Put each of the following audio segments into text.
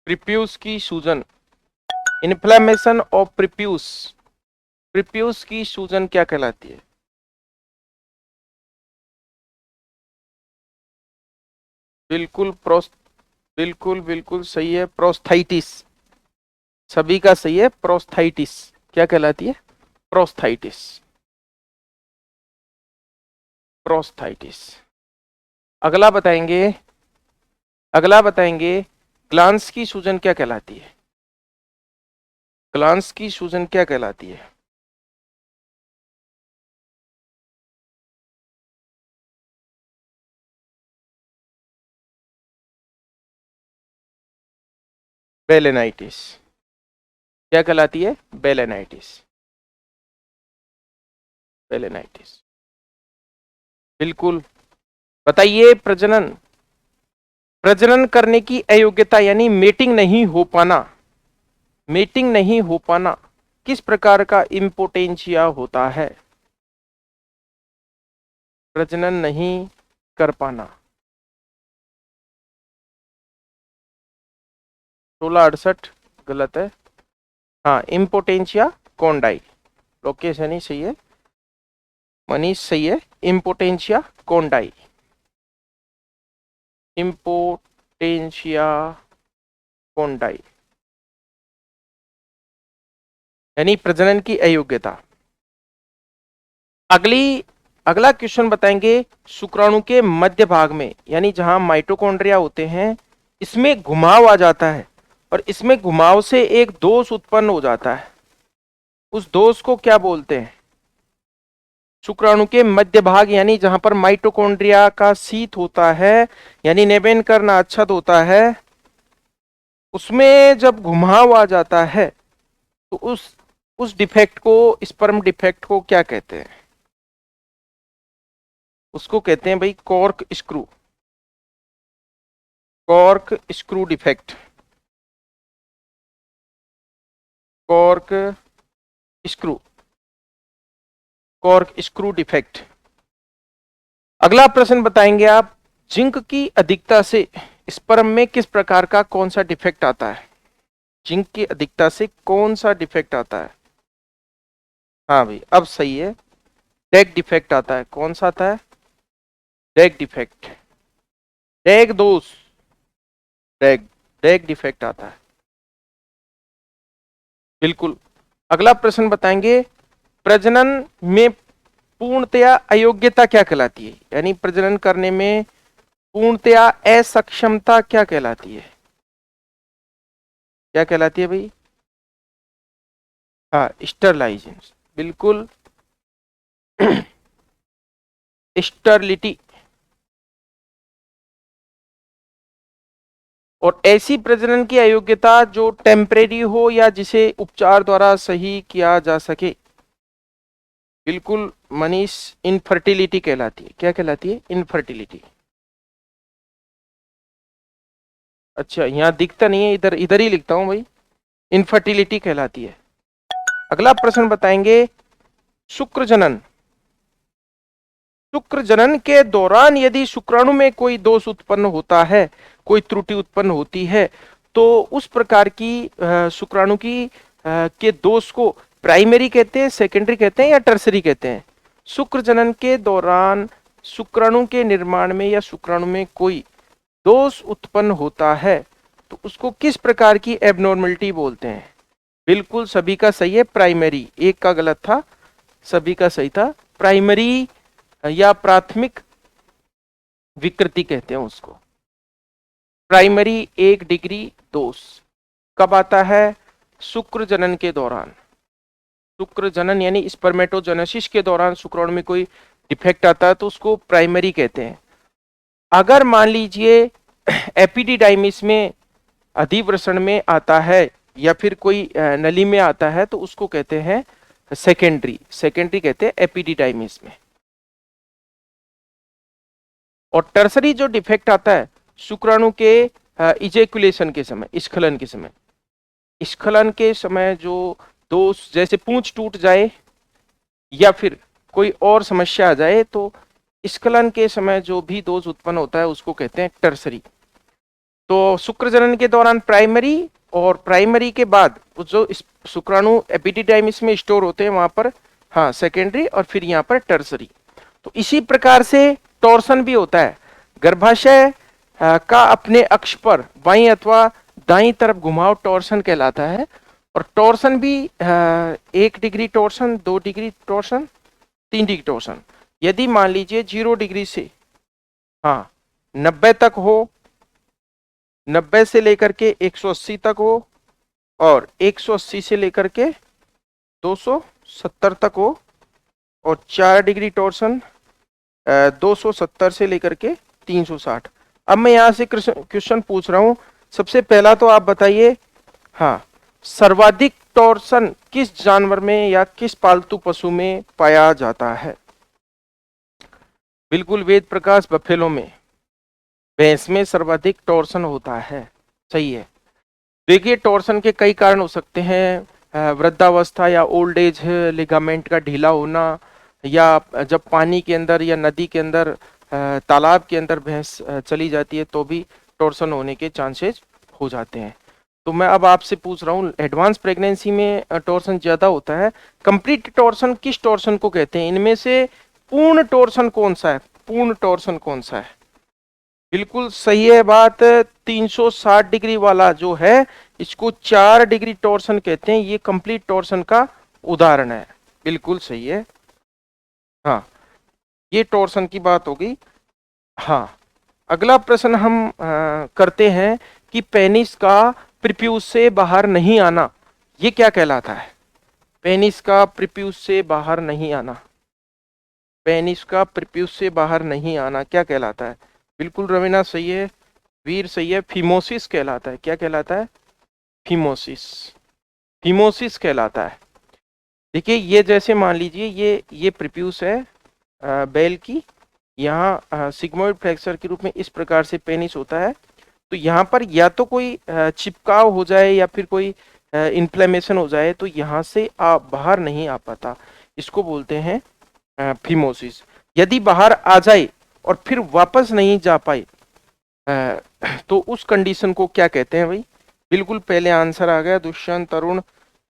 Prepuce की सूजन, inflammation of prepuce, prepuce की सूजन क्या कहलाती है? बिल्कुल बिल्कुल बिल्कुल सही है, प्रोस्थाइटिस। सभी का सही है, प्रोस्थाइटिस क्या कहलाती है? प्रोस्थाइटिस, प्रोस्थाइटिस। अगला बताएंगे, अगला बताएंगे, ग्लांस की सूजन क्या कहलाती है? ग्लांस की सूजन क्या कहलाती है? बेलेनाइटिस क्या कहलाती है? बेलेनाइटिस, बेलेनाइटिस। बिल्कुल। बताइए, प्रजनन, प्रजनन करने की अयोग्यता यानी मेटिंग नहीं हो पाना, मेटिंग नहीं हो पाना किस प्रकार का इम्पोटेंशिया होता है? प्रजनन नहीं कर पाना, 1668 गलत है। हाँ, इम्पोटेंशिया कॉन्डाई, लोकेशन ही सही है, मनीष सही है, इम्पोटेंशिया कॉन्डाई, इम्पोटेंशिया कॉन्डाई यानी प्रजनन की अयोग्यता। अगला क्वेश्चन बताएंगे, शुक्राणु के मध्य भाग में यानी जहां माइटोकॉन्ड्रिया होते हैं, इसमें घुमाव आ जाता है और इसमें घुमाव से एक दोष उत्पन्न हो जाता है, उस दोष को क्या बोलते हैं? शुक्राणु के मध्य भाग यानी जहां पर माइटोकॉन्ड्रिया का शीत होता है यानी नेबेनकर नाच्छद होता है, उसमें जब घुमाव आ जाता है तो उस डिफेक्ट को, स्पर्म डिफेक्ट को क्या कहते हैं? उसको कहते हैं भाई cork screw, cork screw defect, cork screw, cork screw defect. अगला प्रश्न बताएंगे आप, जिंक की अधिकता से स्पर्म में किस प्रकार का कौन सा डिफेक्ट आता है? जिंक की अधिकता से कौन सा डिफेक्ट आता है? हाँ भाई, अब सही है, डैग डिफेक्ट आता है। कौन सा आता है? डैग डिफेक्ट, डैग दोष, डैग, डैग डिफेक्ट आता है। बिल्कुल। अगला प्रश्न बताएंगे, प्रजनन में पूर्णतया अयोग्यता क्या कहलाती है? यानी प्रजनन करने में पूर्णतया असक्षमता क्या कहलाती है? क्या कहलाती है भाई? हाँ, स्टरलाइजेशन, बिल्कुल। स्टरलिटी। और ऐसी प्रजनन की अयोग्यता जो टेम्परेरी हो या जिसे उपचार द्वारा सही किया जा सके, बिल्कुल मनीष, इनफर्टिलिटी कहलाती है। क्या कहलाती है? इनफर्टिलिटी। अच्छा, यहाँ दिखता नहीं है, इधर इधर ही लिखता हूं भाई, इनफर्टिलिटी कहलाती है। अगला प्रश्न बताएंगे, शुक्र जनन, शुक्र जनन के दौरान यदि शुक्राणु में कोई दोष उत्पन्न होता है, कोई त्रुटि उत्पन्न होती है, तो उस प्रकार की शुक्राणु की के दोष को प्राइमरी कहते हैं, सेकेंडरी कहते हैं या टर्सरी कहते हैं? शुक्र जनन के दौरान शुक्राणु के निर्माण में या शुक्राणु में कोई दोष उत्पन्न होता है तो उसको किस प्रकार की एबनॉर्मलिटी बोलते हैं? बिल्कुल सभी का सही है, प्राइमरी। एक का गलत था, सभी का सही था। प्राइमरी या प्राथमिक विकृति कहते हैं उसको। प्राइमरी 1 डिग्री दोष कब आता है? शुक्र जनन के दौरान। शुक्र जनन यानी स्पर्मेटोजेनेसिस के दौरान शुक्राणु में कोई डिफेक्ट आता है तो उसको प्राइमरी कहते हैं। अगर मान लीजिए एपिडिडाइमिस में, अधिवृषण में आता है या फिर कोई नली में आता है तो उसको कहते हैं सेकेंडरी, सेकेंडरी कहते हैं एपिडिडाइमिस में। और टर्सरी जो डिफेक्ट आता है शुक्राणु के इजेकुलेशन के समय, स्खलन के समय, स्खलन के समय जो दोष, जैसे पूंछ टूट जाए या फिर कोई और समस्या आ जाए तो स्खलन के समय जो भी दोष उत्पन्न होता है उसको कहते हैं टर्सरी। तो शुक्र जनन के दौरान प्राइमरी, और प्राइमरी के बाद जो शुक्राणु एपिडिडाइमिस में स्टोर होते हैं वहां पर हाँ सेकेंडरी, और फिर यहाँ पर टर्सरी। तो इसी प्रकार से टॉर्सन भी होता है। गर्भाशय का अपने अक्ष पर बाईं अथवा दाईं तरफ घुमाव टॉर्सन कहलाता है। और टॉर्सन भी 1 degree torsion, 2 degree torsion, 3 degree torsion. यदि मान लीजिए 0 डिग्री से 90 तक हो, 90 से लेकर के 180 तक हो, और 180 से लेकर के 270 तक हो, और 4 डिग्री टॉर्सन 270 से लेकर के 360। अब मैं यहां से क्वेश्चन पूछ रहा हूं। सबसे पहला तो आप बताइए, सर्वाधिक टॉर्सन किस जानवर में या किस पालतू पशु में पाया जाता है? बिल्कुल वेद प्रकाश, बफेलो में, भैंस में सर्वाधिक टॉर्सन होता है। सही है। देखिए टॉर्सन के कई कारण हो सकते हैं, वृद्धावस्था या ओल्ड एज, लिगामेंट का ढीला होना, या जब पानी के अंदर या नदी के अंदर, तालाब के अंदर भैंस चली जाती है तो भी टॉर्सन होने के चांसेस हो जाते हैं। तो मैं अब आपसे पूछ रहा हूँ, एडवांस प्रेगनेंसी में टॉर्सन ज्यादा होता है। कंप्लीट टॉर्सन किस टॉर्सन को कहते हैं? इनमें से पूर्ण टॉर्सन कौन सा है? पूर्ण टॉर्सन कौन सा है? बिल्कुल सही है बात। 360 डिग्री वाला जो है इसको 4 डिग्री टॉर्सन कहते हैं। ये कंप्लीट टॉर्सन का उदाहरण है। बिल्कुल सही है। हाँ, ये टॉर्सन की बात होगी। हाँ, अगला प्रश्न हम करते हैं कि पेनिस का प्रीप्यूस से बाहर नहीं आना, ये क्या कहलाता है? पेनिस का प्रीप्यूस से बाहर नहीं आना, पेनिस का प्रीप्यूस से बाहर नहीं आना क्या कहलाता है? बिल्कुल रवीना सही है, वीर सही है। फीमोसिस कहलाता है। क्या कहलाता है? फीमोसिस, फीमोसिस कहलाता है। देखिए ये जैसे मान लीजिए ये प्रीप्यूस है बेल की, यहाँ सिग्मोइड फ्रैक्चर के रूप में इस प्रकार से पेनिस होता है। तो यहाँ पर या तो कोई चिपकाव हो जाए या फिर कोई इन्फ्लेमेशन हो जाए तो यहाँ से बाहर नहीं आ पाता, इसको बोलते हैं फीमोसिस। यदि बाहर आ जाए और फिर वापस नहीं जा पाए तो उस कंडीशन को क्या कहते हैं भाई? बिल्कुल पहले आंसर आ गया दुष्यंत तरुण,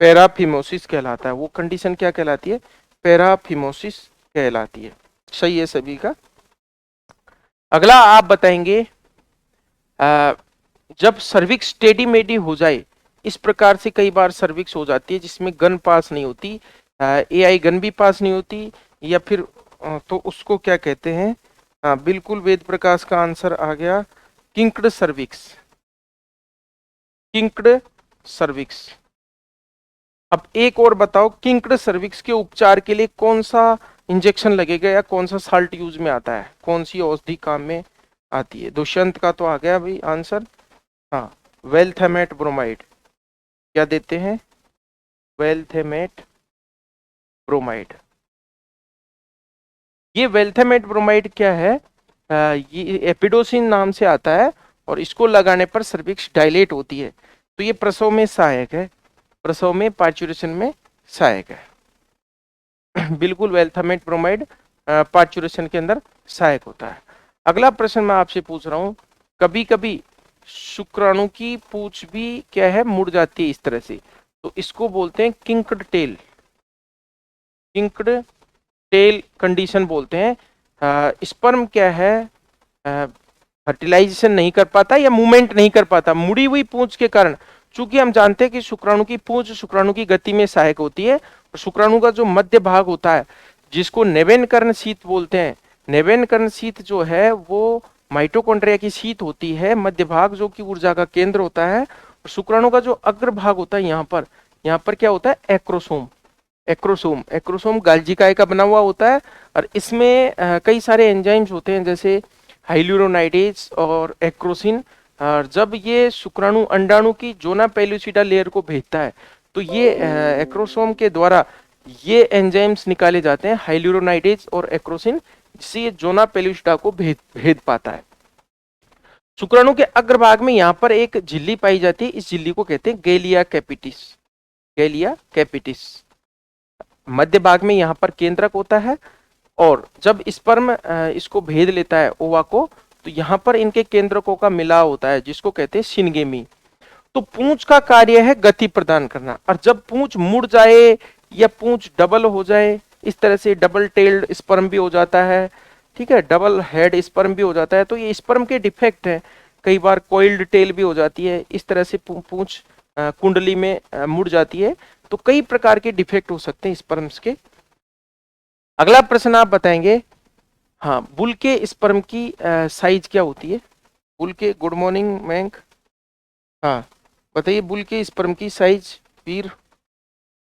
पैराफिमोसिस कहलाता है। वो कंडीशन क्या कहलाती है? पैराफिमोसिस कहलाती है। सही है सभी का। अगला आप बताएंगे, जब सर्विक्स टेढ़ी मेढ़ी हो जाए, इस प्रकार से कई बार सर्विक्स हो जाती है जिसमें गन पास नहीं होती, एआई गन भी पास नहीं होती, या फिर तो उसको क्या कहते हैं? बिल्कुल वेद प्रकाश का आंसर आ गया, किंक्ड सर्विक्स, किंक्ड सर्विक्स। अब एक और बताओ, किंक्ड सर्विक्स के उपचार के लिए कौन सा इंजेक्शन लगेगा या कौन सा साल्ट यूज में आता है? कौन सी औषधि काम में आती है? दुष्यंत का तो आ गया भाई आंसर, वेल्थेमेट ब्रोमाइड। क्या देते हैं? वेल्थेमेट ब्रोमाइड। ये वेल्थेमेट ब्रोमाइड क्या है? ये एपिडोसिन नाम से आता है और इसको लगाने पर सर्विक्स डायलेट होती है। तो ये प्रसव में सहायक है, प्रसव में पार्चुरेशन में सहायक है। बिल्कुल वेल्थेमेट ब्रोमाइड पार्चुरेशन के अंदर सहायक होता है। अगला प्रश्न मैं आपसे पूछ रहा हूं, कभी कभी शुक्राणु की पूंछ भी क्या है? मुड़ जाती है इस तरह से, तो इसको बोलते हैं किंक्ड टेल, किंक्ड टेल कंडीशन बोलते हैं। स्पर्म क्या है? फर्टिलाइजेशन नहीं कर पाता या मूवमेंट नहीं कर पाता मुड़ी हुई पूंछ के कारण। चूंकि हम जानते हैं कि शुक्राणु की पूंछ शुक्राणु की गति में सहायक होती है, और शुक्राणु का जो मध्य भाग होता है जिसको नेवेन कर्ण शीत बोलते हैं, नेवेन कर्ण शीत जो है वो माइटोकॉन्ड्रिया की शीत होती है, मध्य भाग जो कि ऊर्जा का केंद्र होता है। और शुक्राणु का जो अग्र भाग होता है यहाँ पर क्या होता है? एक्रोसोम, एक्रोसोम, एक्रोसोम गाल्जिकाए का बना हुआ होता है, और इसमें कई सारे एंजाइम्स होते हैं जैसे हाइल्यूरोनाइडेज और एक्रोसिन। और जब ये शुक्राणु अंडाणु की जोना पेलुसिडा लेयर को भेजता है तो ये एक्रोसोम के द्वारा ये एंजाइम्स निकाले जाते हैं, हाइल्यूरोनाइडेज और एक्रोसिन, जिससे ये जोना पेलुसिडा को भेद पाता है। शुक्राणु के अग्रभाग में यहाँ पर एक झिल्ली पाई जाती है, इस झिल्ली को कहते हैं गैलिया कैपिटिस, गैलिया कैपिटिस। मध्य भाग में यहाँ पर केंद्रक होता है, और जब स्पर्म इसको भेद लेता है ओवा को, तो यहाँ पर इनके केंद्रकों का मिलाव होता है जिसको कहते हैं शिनगेमी। तो पूंछ का कार्य है गति प्रदान करना, और जब पूंछ मुड़ जाए या पूंछ डबल हो जाए, इस तरह से डबल टेल्ड स्पर्म भी हो जाता है, ठीक है, डबल हेड स्पर्म भी हो जाता है, तो ये स्पर्म के डिफेक्ट है। कई बार कोइल्ड टेल भी हो जाती है, इस तरह से पूंछ कुंडली में मुड़ जाती है। तो कई प्रकार के डिफेक्ट हो सकते हैं स्पर्म्स के। अगला प्रश्न आप बताएंगे, हाँ, बुल के स्पर्म की साइज क्या होती है? बुल के, गुड मॉर्निंग मयंक, हाँ बताइए, बुल के स्पर्म की साइज। वीर,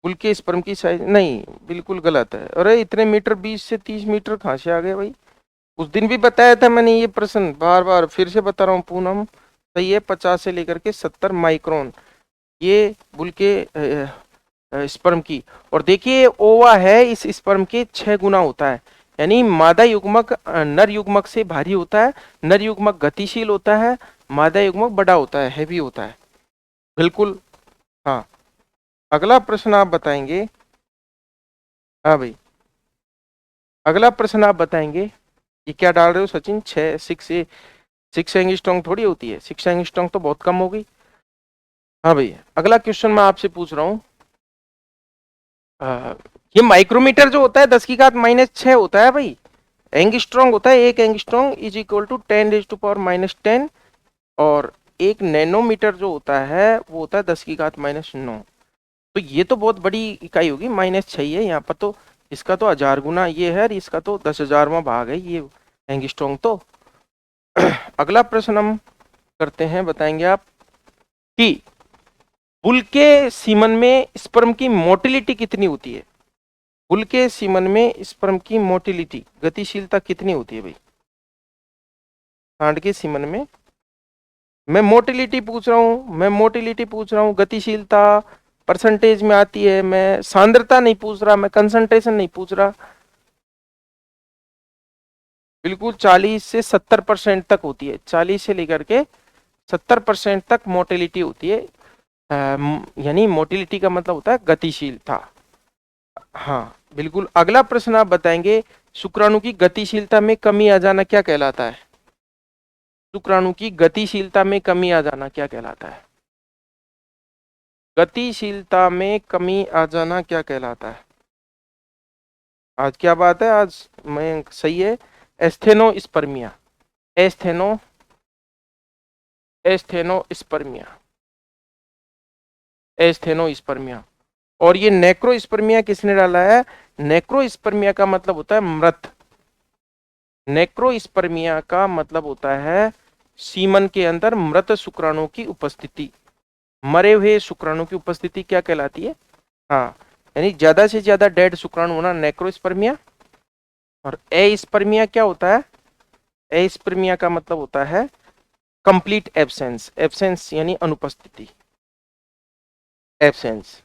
बुल के स्पर्म की साइज नहीं, बिल्कुल गलत है। अरे इतने मीटर, 20 से 30 मीटर कहाँ से आ गए भाई? उस दिन भी बताया था मैंने ये प्रश्न, बार बार फिर से बता रहा हूँ पूनम, सही है, 50 से लेकर के 70 माइक्रोन ये बुल के स्पर्म की। और देखिए ओवा है, इस स्पर्म के 6 गुना होता है, यानी मादा युग्मक नर युग्मक से भारी होता है, नर युग्मक गतिशील होता है, मादा युग्मक बड़ा होता है, हैवी होता है, बिल्कुल। हाँ, अगला प्रश्न आप बताएंगे। हाँ भाई, अगला प्रश्न आप बताएंगे, ये क्या डाल रहे हो सचिन? 6 एंगस्ट्रॉम थोड़ी होती है, 6 एंगस्ट्रॉम तो बहुत कम हो गई। हाँ भाई, अगला क्वेश्चन मैं आपसे पूछ रहा हूँ, ये माइक्रोमीटर जो होता है 10⁻⁻6 होता है भाई, एंगस्ट्रॉम होता है, 1 एंगस्ट्रॉम इज इक्वल टू 10⁻⁻10, और 1 नैनोमीटर जो होता है वो होता है 10⁻⁹। तो ये तो बहुत बड़ी इकाई होगी, -6 है यहाँ पर, तो इसका तो 1000 गुना ये है, और इसका तो 10,000वां भाग है ये एंगस्ट्रॉम तो। अगला प्रश्न हम करते हैं, बताएंगे आप कि बुल के सीमन में स्पर्म की मोटिलिटी कितनी होती है? बुल के सीमन में स्पर्म की मोटिलिटी, गतिशीलता कितनी होती है भाई? सांड के सीमन में, मैं मोटिलिटी पूछ रहा हूँ, मैं मोटिलिटी पूछ रहा हूँ, गतिशीलता परसेंटेज में आती है, मैं सांद्रता नहीं पूछ रहा, मैं कंसंट्रेशन नहीं पूछ रहा। बिल्कुल 40 से 70% तक होती है, 40 से लेकर के 70% तक मोटिलिटी होती है, यानी मोटिलिटी का मतलब होता है गतिशीलता। हाँ बिल्कुल। अगला प्रश्न आप बताएंगे, शुक्राणु की गतिशीलता में कमी आ जाना क्या कहलाता है? शुक्राणु की गतिशीलता में कमी आ जाना क्या कहलाता है? गतिशीलता में कमी आ जाना क्या कहलाता है? आज क्या बात है, आज मैं सही है, एस्थेनोस्पर्मिया, एस्थेनो एस्थेनोस्पर्मिया, एस्थेनोस्पर्मिया। और ये नेक्रोस्पर्मिया किसने डाला है? नेक्रोस्पर्मिया का मतलब होता है मृत, नेक्रोस्पर्मिया का मतलब होता है सीमन के अंदर मृत शुक्राणु की उपस्थिति, मरे हुए शुक्राणु की उपस्थिति क्या कहलाती है? हाँ, यानी ज्यादा से ज्यादा डेड शुक्राणु होना नेक्रोस्पर्मिया। और एस्पर्मिया क्या होता है? एस्पर्मिया का मतलब होता है कंप्लीट एब्सेंस, एब्सेंस यानी अनुपस्थिति, एब्सेंस।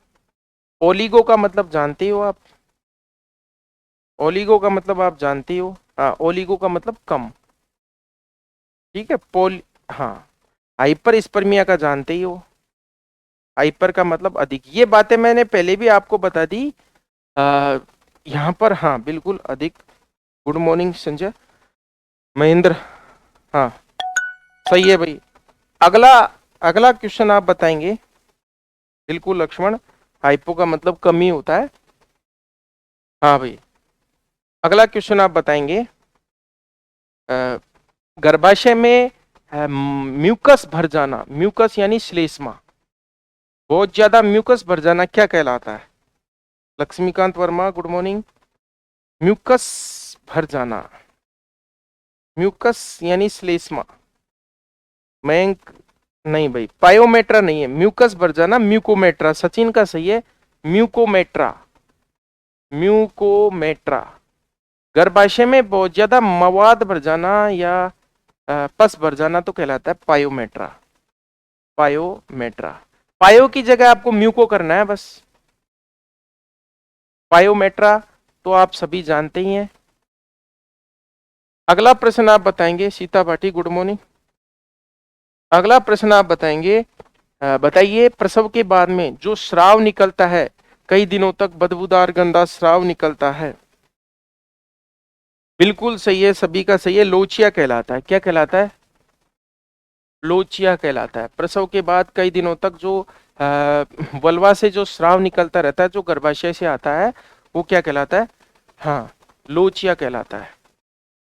ओलिगो का मतलब जानते हो आप? ओलिगो का मतलब आप जानते हो? हाँ, ओलिगो का मतलब कम, ठीक है। हाँ, हाइपर स्पर्मिया का जानते ही हो, हाइपर का मतलब अधिक। ये बातें मैंने पहले भी आपको बता दी यहाँ पर, हाँ बिल्कुल अधिक। गुड मॉर्निंग संजय, महेंद्र, हाँ सही है भाई। अगला अगला क्वेश्चन आप बताएंगे, बिल्कुल लक्ष्मण, हाइपो का मतलब कमी होता है। हाँ भाई, अगला क्वेश्चन आप बताएंगे, गर्भाशय में म्यूकस भर जाना, म्यूकस यानी श्लेष्मा, बहुत ज्यादा म्यूकस भर जाना क्या कहलाता है? Laxmikant Verma, good morning. Mucus भर जाना, म्यूकस यानी श्लेष्मा, मयंक नहीं भाई, पायोमेट्रा नहीं है, म्यूकस भर जाना म्यूकोमेट्रा, सचिन का सही है, म्यूकोमेट्रा, म्यूकोमेट्रा। गर्भाशय में बहुत ज्यादा मवाद भर जाना या पस भर जाना तो कहलाता है पायोमेट्रा, पायोमेट्रा। पायो की जगह आपको म्यूको करना है बस, पायोमेट्रा तो आप सभी जानते ही हैं। अगला प्रश्न आप बताएंगे, सीता भाटी गुड मॉर्निंग। अगला प्रश्न आप बताएंगे, बताइए प्रसव के बाद में जो स्राव निकलता है, कई दिनों तक बदबूदार गंदा स्राव निकलता है, बिल्कुल सही है, सभी का सही है। लोचिया कहलाता है, क्या कहलाता है? लोचिया कहलाता है। प्रसव के बाद कई दिनों तक जो वल्वा से जो स्राव निकलता रहता है, जो गर्भाशय से आता है, वो क्या कहलाता है? हाँ, लोचिया कहलाता है।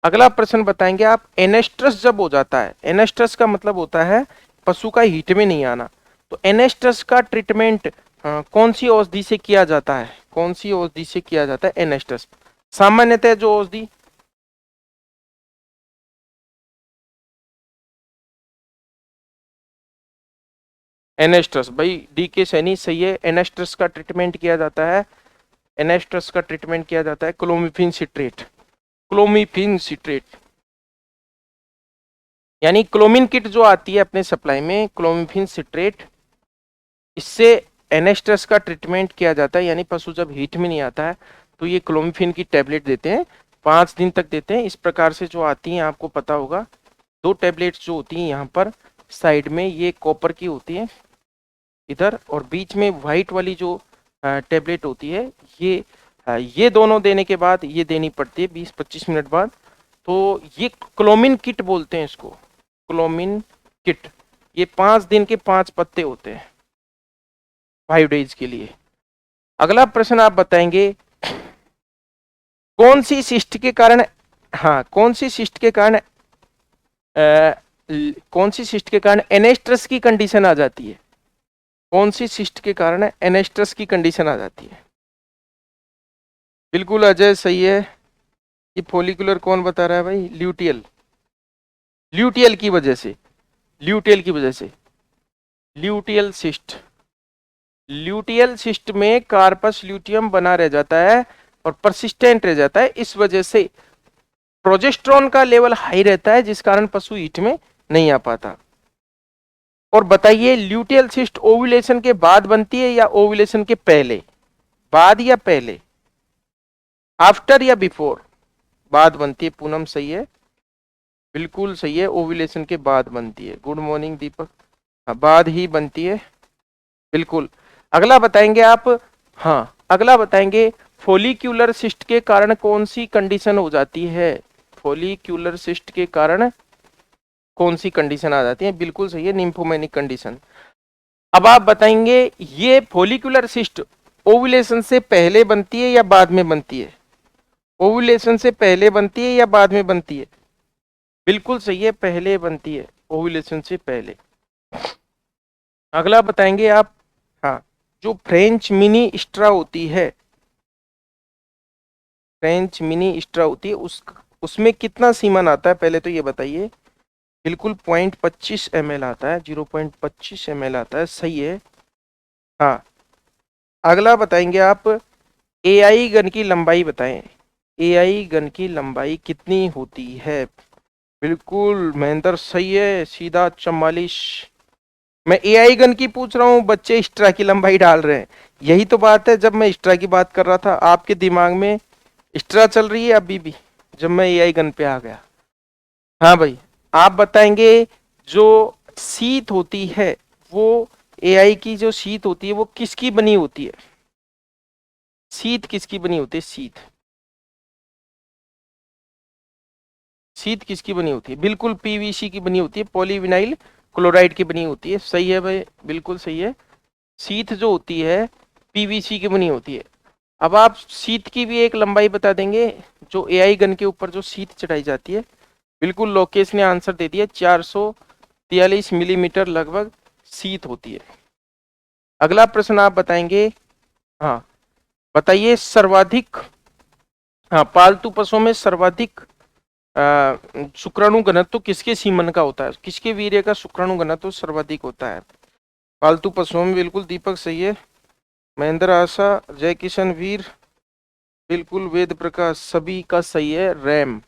अगला प्रश्न बताएंगे आप, एनेस्ट्रस जब हो जाता है, एनेस्ट्रस का मतलब होता है पशु का हीट में नहीं आना, तो एनेस्ट्रस का ट्रीटमेंट कौन सी औषधि से किया जाता है? कौन सी औषधि से किया जाता है एनेस्ट्रस? सामान्यतः जो औषधि, एनेस्ट्रस, भाई डी के सैनी सही है। एनेस्ट्रस का ट्रीटमेंट किया जाता है, एनेस्ट्रस का ट्रीटमेंट किया जाता है क्लोमिफिन सिट्रेट, क्लोमिफिन सिट्रेट, यानी क्लोमिन किट जो आती है अपने सप्लाई में, क्लोमिफिन सिट्रेट, इससे एनेस्ट्रस का ट्रीटमेंट किया जाता है। यानी पशु जब हीट में नहीं आता है तो ये क्लोमिफिन की टेबलेट देते हैं, 5 दिन तक देते हैं। इस प्रकार से जो आती हैं आपको पता होगा, 2 टेबलेट्स जो होती हैं यहाँ पर साइड में, ये कॉपर की होती है इधर, और बीच में व्हाइट वाली जो टेबलेट होती है, ये दोनों देने के बाद ये देनी पड़ती है 20-25 मिनट बाद। तो ये क्लोमिन किट बोलते हैं इसको, क्लोमिन किट। ये 5 दिन के 5 पत्ते होते हैं, 5 डेज के लिए। अगला प्रश्न आप बताएंगे, कौन सी सिस्ट के कारण, हाँ कौन सी सिस्ट के कारण कौन सी सिस्ट के कारण एनेस्ट्रस की कंडीशन आ जाती है? कौन सी सिस्ट के कारण एनेस्ट्रस की कंडीशन आ जाती है? बिल्कुल अजय सही है। ये फोलिकुलर कौन बता रहा है भाई? ल्यूटियल, ल्यूटियल की वजह से, ल्यूटियल की वजह से, ल्यूटियल सिस्ट, ल्यूटियल सिस्ट में कार्पस ल्यूटियम बना रह जाता है और परसिस्टेंट रह जाता है, इस वजह से प्रोजेस्टेरॉन का लेवल हाई रहता है, जिस कारण पशु हीट में नहीं आ पाता। और बताइए, ल्यूटियल सिस्ट ओव्यूलेशन के बाद बनती है या ओव्यूलेशन के पहले? बाद या पहले? आफ्टर या बिफोर? बाद बनती है। पूनम सही है, बिल्कुल सही है, ओव्यूलेशन के बाद बनती है। गुड मॉर्निंग दीपक, हाँ बाद ही बनती है, बिल्कुल। अगला बताएंगे आप, हाँ अगला बताएंगे, फोलिक्यूलर सिस्ट के कारण कौन सी कंडीशन हो जाती है? फोलिक्यूलर सिस्ट के कारण कौन सी कंडीशन आ जाती है? बिल्कुल सही है, निम्फोमेनिक कंडीशन। अब आप बताएंगे, ये फोलिकुलर सिस्ट ओव्यूलेशन से पहले बनती है या बाद में बनती है? ओव्यूलेशन से पहले बनती है या बाद में बनती है? बिल्कुल सही है, पहले बनती है, ओव्यूलेशन से पहले। अगला बताएंगे आप, हाँ जो फ्रेंच मिनी स्ट्रा होती है, फ्रेंच मिनी स्ट्रा होती है, उसमें कितना सीमन आता है पहले तो ये बताइए? बिल्कुल 0.25 ml आता है, 0.25 ml आता है, सही है। हाँ, अगला बताएंगे आप, एआई गन की लंबाई बताएं, एआई गन की लंबाई कितनी होती है? बिल्कुल महेंद्र सही है, सीधा 44। मैं एआई गन की पूछ रहा हूँ, बच्चे एक्स्ट्रा की लंबाई डाल रहे हैं। यही तो बात है, जब मैं एक्स्ट्रा की बात कर रहा था आपके दिमाग में एक्स्ट्रा चल रही है अभी भी, जब मैं एआई गन पे आ गया। हाँ भाई, आप बताएंगे, जो सीट होती है, वो एआई की जो सीट होती है वो किसकी बनी होती है? सीट किसकी बनी होती है? सीट, सीट किसकी बनी होती है? बिल्कुल पीवीसी की बनी होती है, पॉलीविनाइल क्लोराइड की बनी होती है, सही है भाई, बिल्कुल सही है। सीट जो होती है पीवीसी की बनी होती है। अब आप सीट की भी एक लंबाई बता देंगे, जो एआई गन के ऊपर जो सीट चढ़ाई जाती है? बिल्कुल लोकेश ने आंसर दे दिया, 443 मिलीमीटर लगभग सीट होती है। अगला प्रश्न आप बताएंगे, हाँ बताइए, सर्वाधिक, हाँ पालतू पशुओं में सर्वाधिक शुक्राणु घनत्व किसके सीमन का होता है? किसके वीर्य का शुक्राणु घनत्व सर्वाधिक होता है पालतू पशुओं में? बिल्कुल दीपक सही है, महेंद्र आशा, जय किशन वीर, बिल्कुल वेद प्रकाश, सभी का सही है। रैम,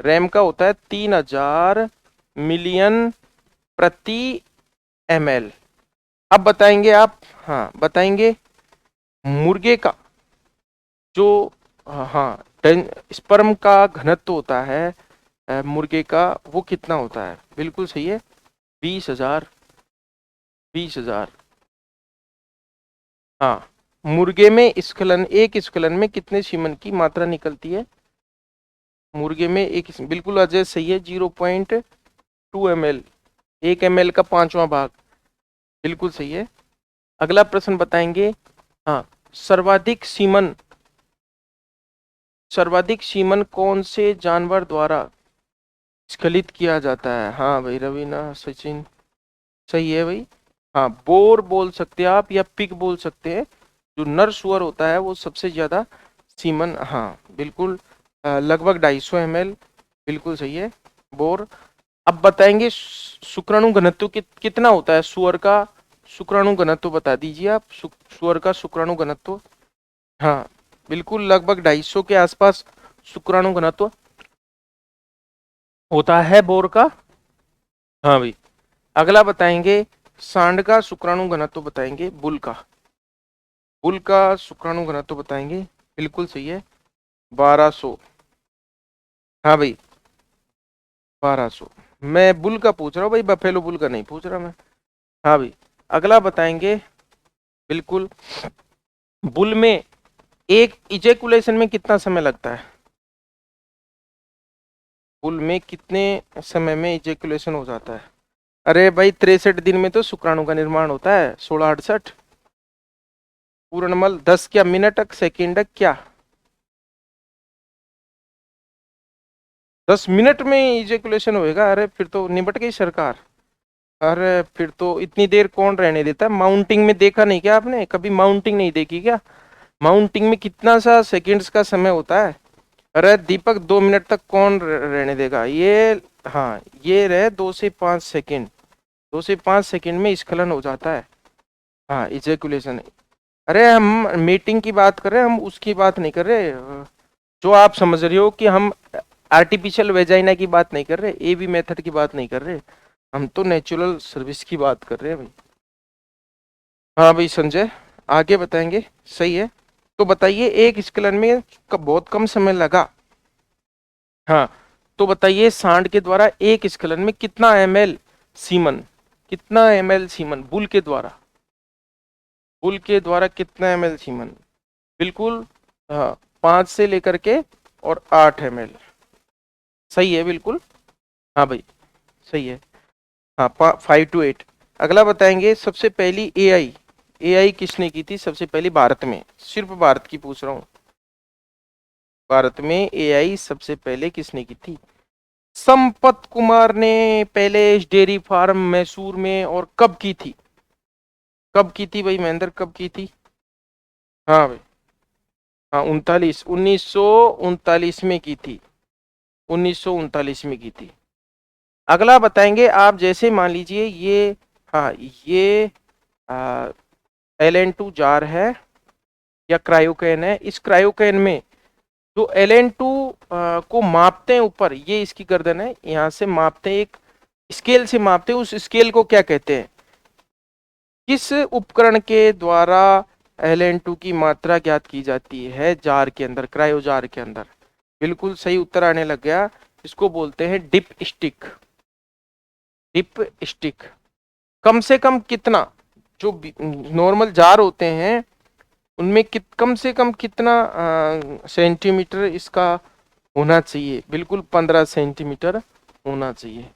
रैम का होता है 3000 मिलियन प्रति ml। अब बताएंगे आप, हाँ बताएंगे, मुर्गे का जो, हाँ स्पर्म का घनत्व होता है मुर्गे का, वो कितना होता है? बिल्कुल सही है, 20,000, 20,000। हाँ, मुर्गे में स्खलन, एक स्खलन में कितने सीमन की मात्रा निकलती है? मुर्गे में एक, बिल्कुल अजय सही है, 0.2 ml, 1 ml का 5वां भाग, बिल्कुल सही है। अगला प्रश्न बताएंगे, हाँ, सर्वाधिक सीमन, सर्वाधिक सीमन कौन से जानवर द्वारा स्खलित किया जाता है? हाँ भाई रवीना सचिन, सही है भाई। हाँ, बोर बोल सकते हैं आप या पिग बोल सकते हैं। जो नर सुअर होता है वो सबसे ज्यादा सीमन, हाँ बिल्कुल, लगभग 250 ml, बिल्कुल सही है, बोर। अब बताएंगे शुक्राणु घनत्व कितना होता है सुअर का, शुक्राणु घनत्व बता दीजिए आप, सुअर का शुक्राणु घनत्व। हाँ बिल्कुल, लगभग 250 के आसपास शुक्राणु घनत्व होता है बोर का। हाँ भाई, अगला बताएंगे सांड का शुक्राणु घनत्व बताएंगे, बुल का, बुल का शुक्राणु घनत्व बताएंगे, बिल्कुल सही है, 1200। हाँ भाई 1200, मैं बुल का पूछ रहा हूँ भाई, बफेलो बुल का नहीं पूछ रहा मैं। हाँ भाई, अगला बताएंगे, बिल्कुल, बुल में एक इजेकुलेशन में कितना समय लगता है? बुल में कितने समय में इजेकुलेशन हो जाता है? अरे भाई 63 दिन में तो शुक्राणु का निर्माण होता है, 1668। पूर्णमल 10 क्या मिनट, सेकेंड क्या? 10 मिनट में इजेकुलेशन होएगा? अरे फिर तो निपट गई सरकार। अरे फिर तो इतनी देर कौन रहने देता है? माउंटिंग में देखा नहीं क्या आपने, कभी माउंटिंग नहीं देखी क्या? माउंटिंग में कितना सा सेकंड्स का समय होता है। अरे दीपक 2 मिनट तक कौन रहने देगा ये। हाँ ये रहे 2 से 5 सेकंड, 2 से 5 सेकंड में स्खलन हो जाता है, हाँ इजेकुलेशन। अरे हम मीटिंग की बात कर रहे हैं, हम उसकी बात नहीं कर रहे, जो आप समझ रहे हो कि हम आर्टिफिशियल वेजाइना की बात नहीं कर रहे, ए बी मेथड की बात नहीं कर रहे, हम तो नेचुरल सर्विस की बात कर रहे हैं भाई। हाँ भाई संजय, आगे बताएंगे, सही है। तो बताइए एक स्खलन में बहुत कम समय लगा। हाँ, तो बताइए सांड के द्वारा एक स्खलन में कितना ml सीमन, कितना ml सीमन बुल के द्वारा, बुल के द्वारा कितना ml सीमन? बिल्कुल, हाँ 5 से लेकर के और 8 ml, सही है बिल्कुल। हाँ भाई सही है, हाँ 5 to 8। अगला बताएंगे, सबसे पहली एआई, एआई किसने की थी सबसे पहली भारत में? सिर्फ भारत की पूछ रहा हूँ, भारत में एआई सबसे पहले किसने की थी? संपत कुमार ने पैलेस डेयरी फार्म मैसूर में, और कब की थी? कब की थी भाई महेंद्र, कब की थी? हाँ भाई, हाँ 1939 में की थी, 1939 में की थी। अगला बताएंगे आप, जैसे मान लीजिए ये, हाँ ये LN2 जार है या क्रायोकैन है, इस क्रायोकैन में जो LN2 को मापते हैं ऊपर, ये इसकी गर्दन है, यहाँ से मापते हैं, एक स्केल से मापते हैं, उस स्केल को क्या कहते हैं? किस उपकरण के द्वारा LN2 की मात्रा ज्ञात की जाती है जार के अंदर, क्रायो जार के अंदर? बिल्कुल सही उत्तर आने लग गया, इसको बोलते हैं डिप स्टिक, डिप स्टिक। कम से कम कितना, जो नॉर्मल जार होते हैं उनमें कम से कम कितना सेंटीमीटर इसका होना चाहिए? बिल्कुल 15 सेंटीमीटर होना चाहिए।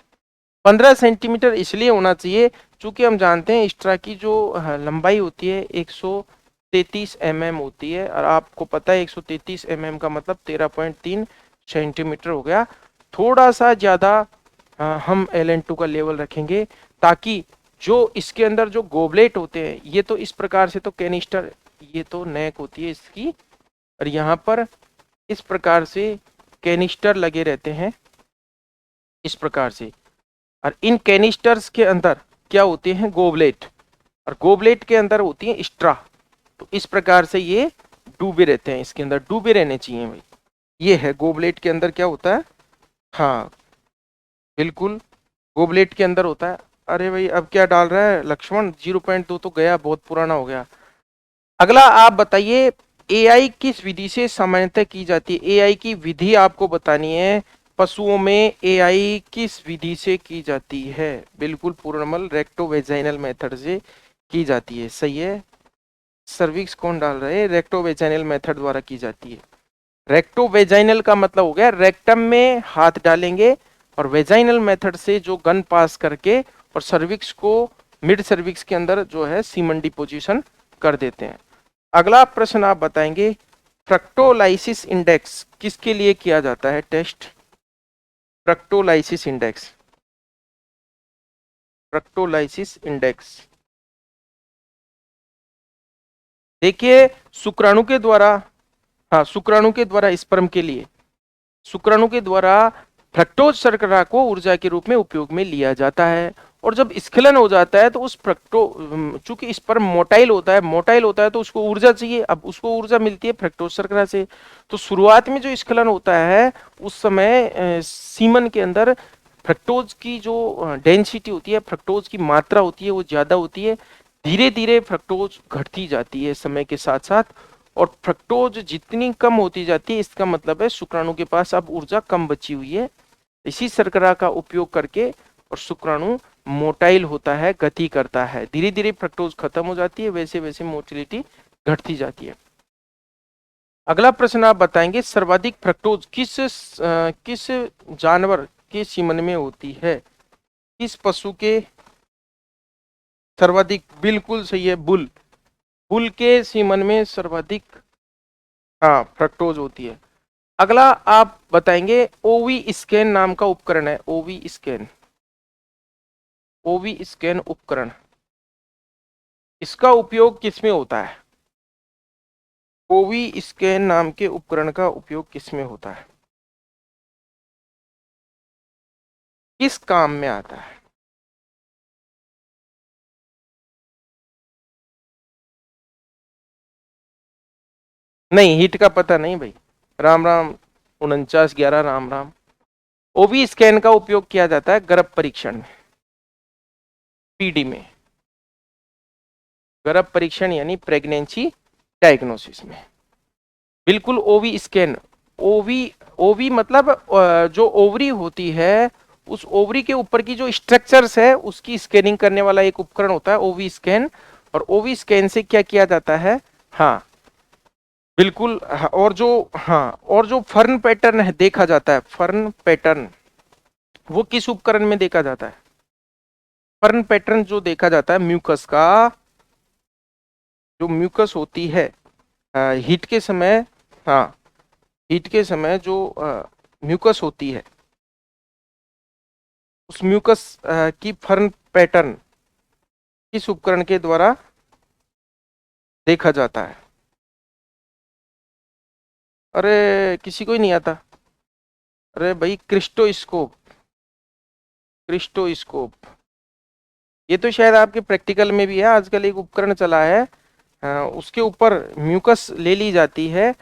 15 सेंटीमीटर इसलिए होना चाहिए क्योंकि हम जानते हैं स्ट्रा की जो लंबाई होती है 133 mm होती है, और आपको पता है 133 mm का मतलब 13.3 सेंटीमीटर हो गया। थोड़ा सा ज्यादा हम LN2 का लेवल रखेंगे, ताकि जो इसके अंदर जो गोबलेट होते हैं, ये तो इस प्रकार से तो कैनिस्टर, ये तो नेक होती है इसकी, और यहाँ पर इस प्रकार से कैनिस्टर लगे रहते हैं, इस प्रकार से, और इन कैनिस्टर्स के अंदर क्या होते हैं? गोबलेट, और गोबलेट के अंदर होती है स्ट्रा। तो इस प्रकार से ये डूबे रहते हैं, इसके अंदर डूबे रहने चाहिए भाई। ये है गोबलेट के अंदर क्या होता है, हाँ बिल्कुल गोबलेट के अंदर होता है। अरे भाई अब क्या डाल रहा है लक्ष्मण, 0.2 तो गया, बहुत पुराना हो गया। अगला आप बताइए, एआई किस विधि से सामान्यतः की जाती है? एआई की विधि आपको बतानी है, पशुओं में एआई किस विधि से की जाती है? बिल्कुल पूर्णमल रेक्टोवेजाइनल मेथड से की जाती है, सही है। सर्विक्स कौन डाल रहे हैं? रेक्टोवेजाइनल मेथड द्वारा की जाती है। रेक्टोवेजाइनल का मतलब हो गया रेक्टम में हाथ डालेंगे और वेजाइनल मेथड से जो गन पास करके और सर्विक्स को मिड सर्विक्स के अंदर जो है सीमन डिपोजिशन कर देते हैं। अगला प्रश्न आप बताएंगे, फ्रक्टोलाइसिस इंडेक्स किसके लिए किया जाता है टेस्ट? फ्रक्टोलाइसिस इंडेक्स, फ्रक्टोलाइसिस इंडेक्स देखिए शुक्राणु के द्वारा, हाँ शुक्राणु के द्वारा स्पर्म के लिए, शुक्राणु के द्वारा फ्रक्टोज शर्करा को ऊर्जा के रूप में उपयोग में लिया जाता है। और जब स्खलन हो जाता है तो उस चूंकि स्पर्म मोटाइल होता है तो उसको ऊर्जा चाहिए। अब उसको ऊर्जा मिलती है फ्रक्टोज शर्करा से। तो शुरुआत में जो स्खलन होता है उस समय सीमन के अंदर फ्रक्टोज की जो डेंसिटी होती है, फ्रक्टोज की मात्रा होती है वो ज्यादा होती है। धीरे धीरे फ्रक्टोज घटती जाती है समय के साथ साथ, और फ्रक्टोज जितनी कम होती जाती है इसका मतलब है शुक्राणु के पास अब ऊर्जा कम बची हुई है। इसी शर्करा का उपयोग करके और शुक्राणु मोटाइल होता है, गति करता है। धीरे धीरे फ्रक्टोज खत्म हो जाती है, वैसे वैसे मोटिलिटी घटती जाती है। अगला प्रश्न आप बताएंगे, सर्वाधिक फ्रक्टोज किस जानवर के सीमन में होती है? किस पशु के सर्वाधिक? बिल्कुल सही है, बुल। बुल के सीमन में सर्वाधिक हाँ फ्रक्टोज होती है। अगला आप बताएंगे, ओवी स्कैन नाम का उपकरण है, ओवी स्कैन, ओवी स्कैन उपकरण, इसका उपयोग किसमें होता है? ओवी स्कैन नाम के उपकरण का उपयोग किसमें होता है? किस काम में आता है? नहीं, हीट का पता नहीं भाई। राम राम, 4911 राम राम। ओवी स्कैन का उपयोग किया जाता है गर्भ परीक्षण में, पीडी में, गर्भ परीक्षण यानी प्रेगनेंसी डायग्नोसिस में। बिल्कुल ओवी स्कैन, ओवी, ओवी मतलब जो ओवरी होती है उस ओवरी के ऊपर की जो स्ट्रक्चर्स है उसकी स्कैनिंग करने वाला एक उपकरण होता है ओवी स्कैन। और ओवी स्कैन से क्या किया जाता है? हाँ बिल्कुल, हाँ, और जो फर्न पैटर्न है देखा जाता है, फर्न पैटर्न वो किस उपकरण में देखा जाता है? फर्न पैटर्न जो देखा जाता है म्यूकस का, जो म्यूकस होती है हीट के समय, हाँ हीट के समय जो म्यूकस होती है उस म्यूकस की फर्न पैटर्न किस उपकरण के द्वारा देखा जाता है? अरे किसी को ही नहीं आता। अरे भाई क्रिस्टोस्कोप, क्रिस्टोस्कोप, ये तो शायद आपके प्रैक्टिकल में भी है। आजकल एक उपकरण चला है उसके ऊपर म्यूकस ले ली जाती है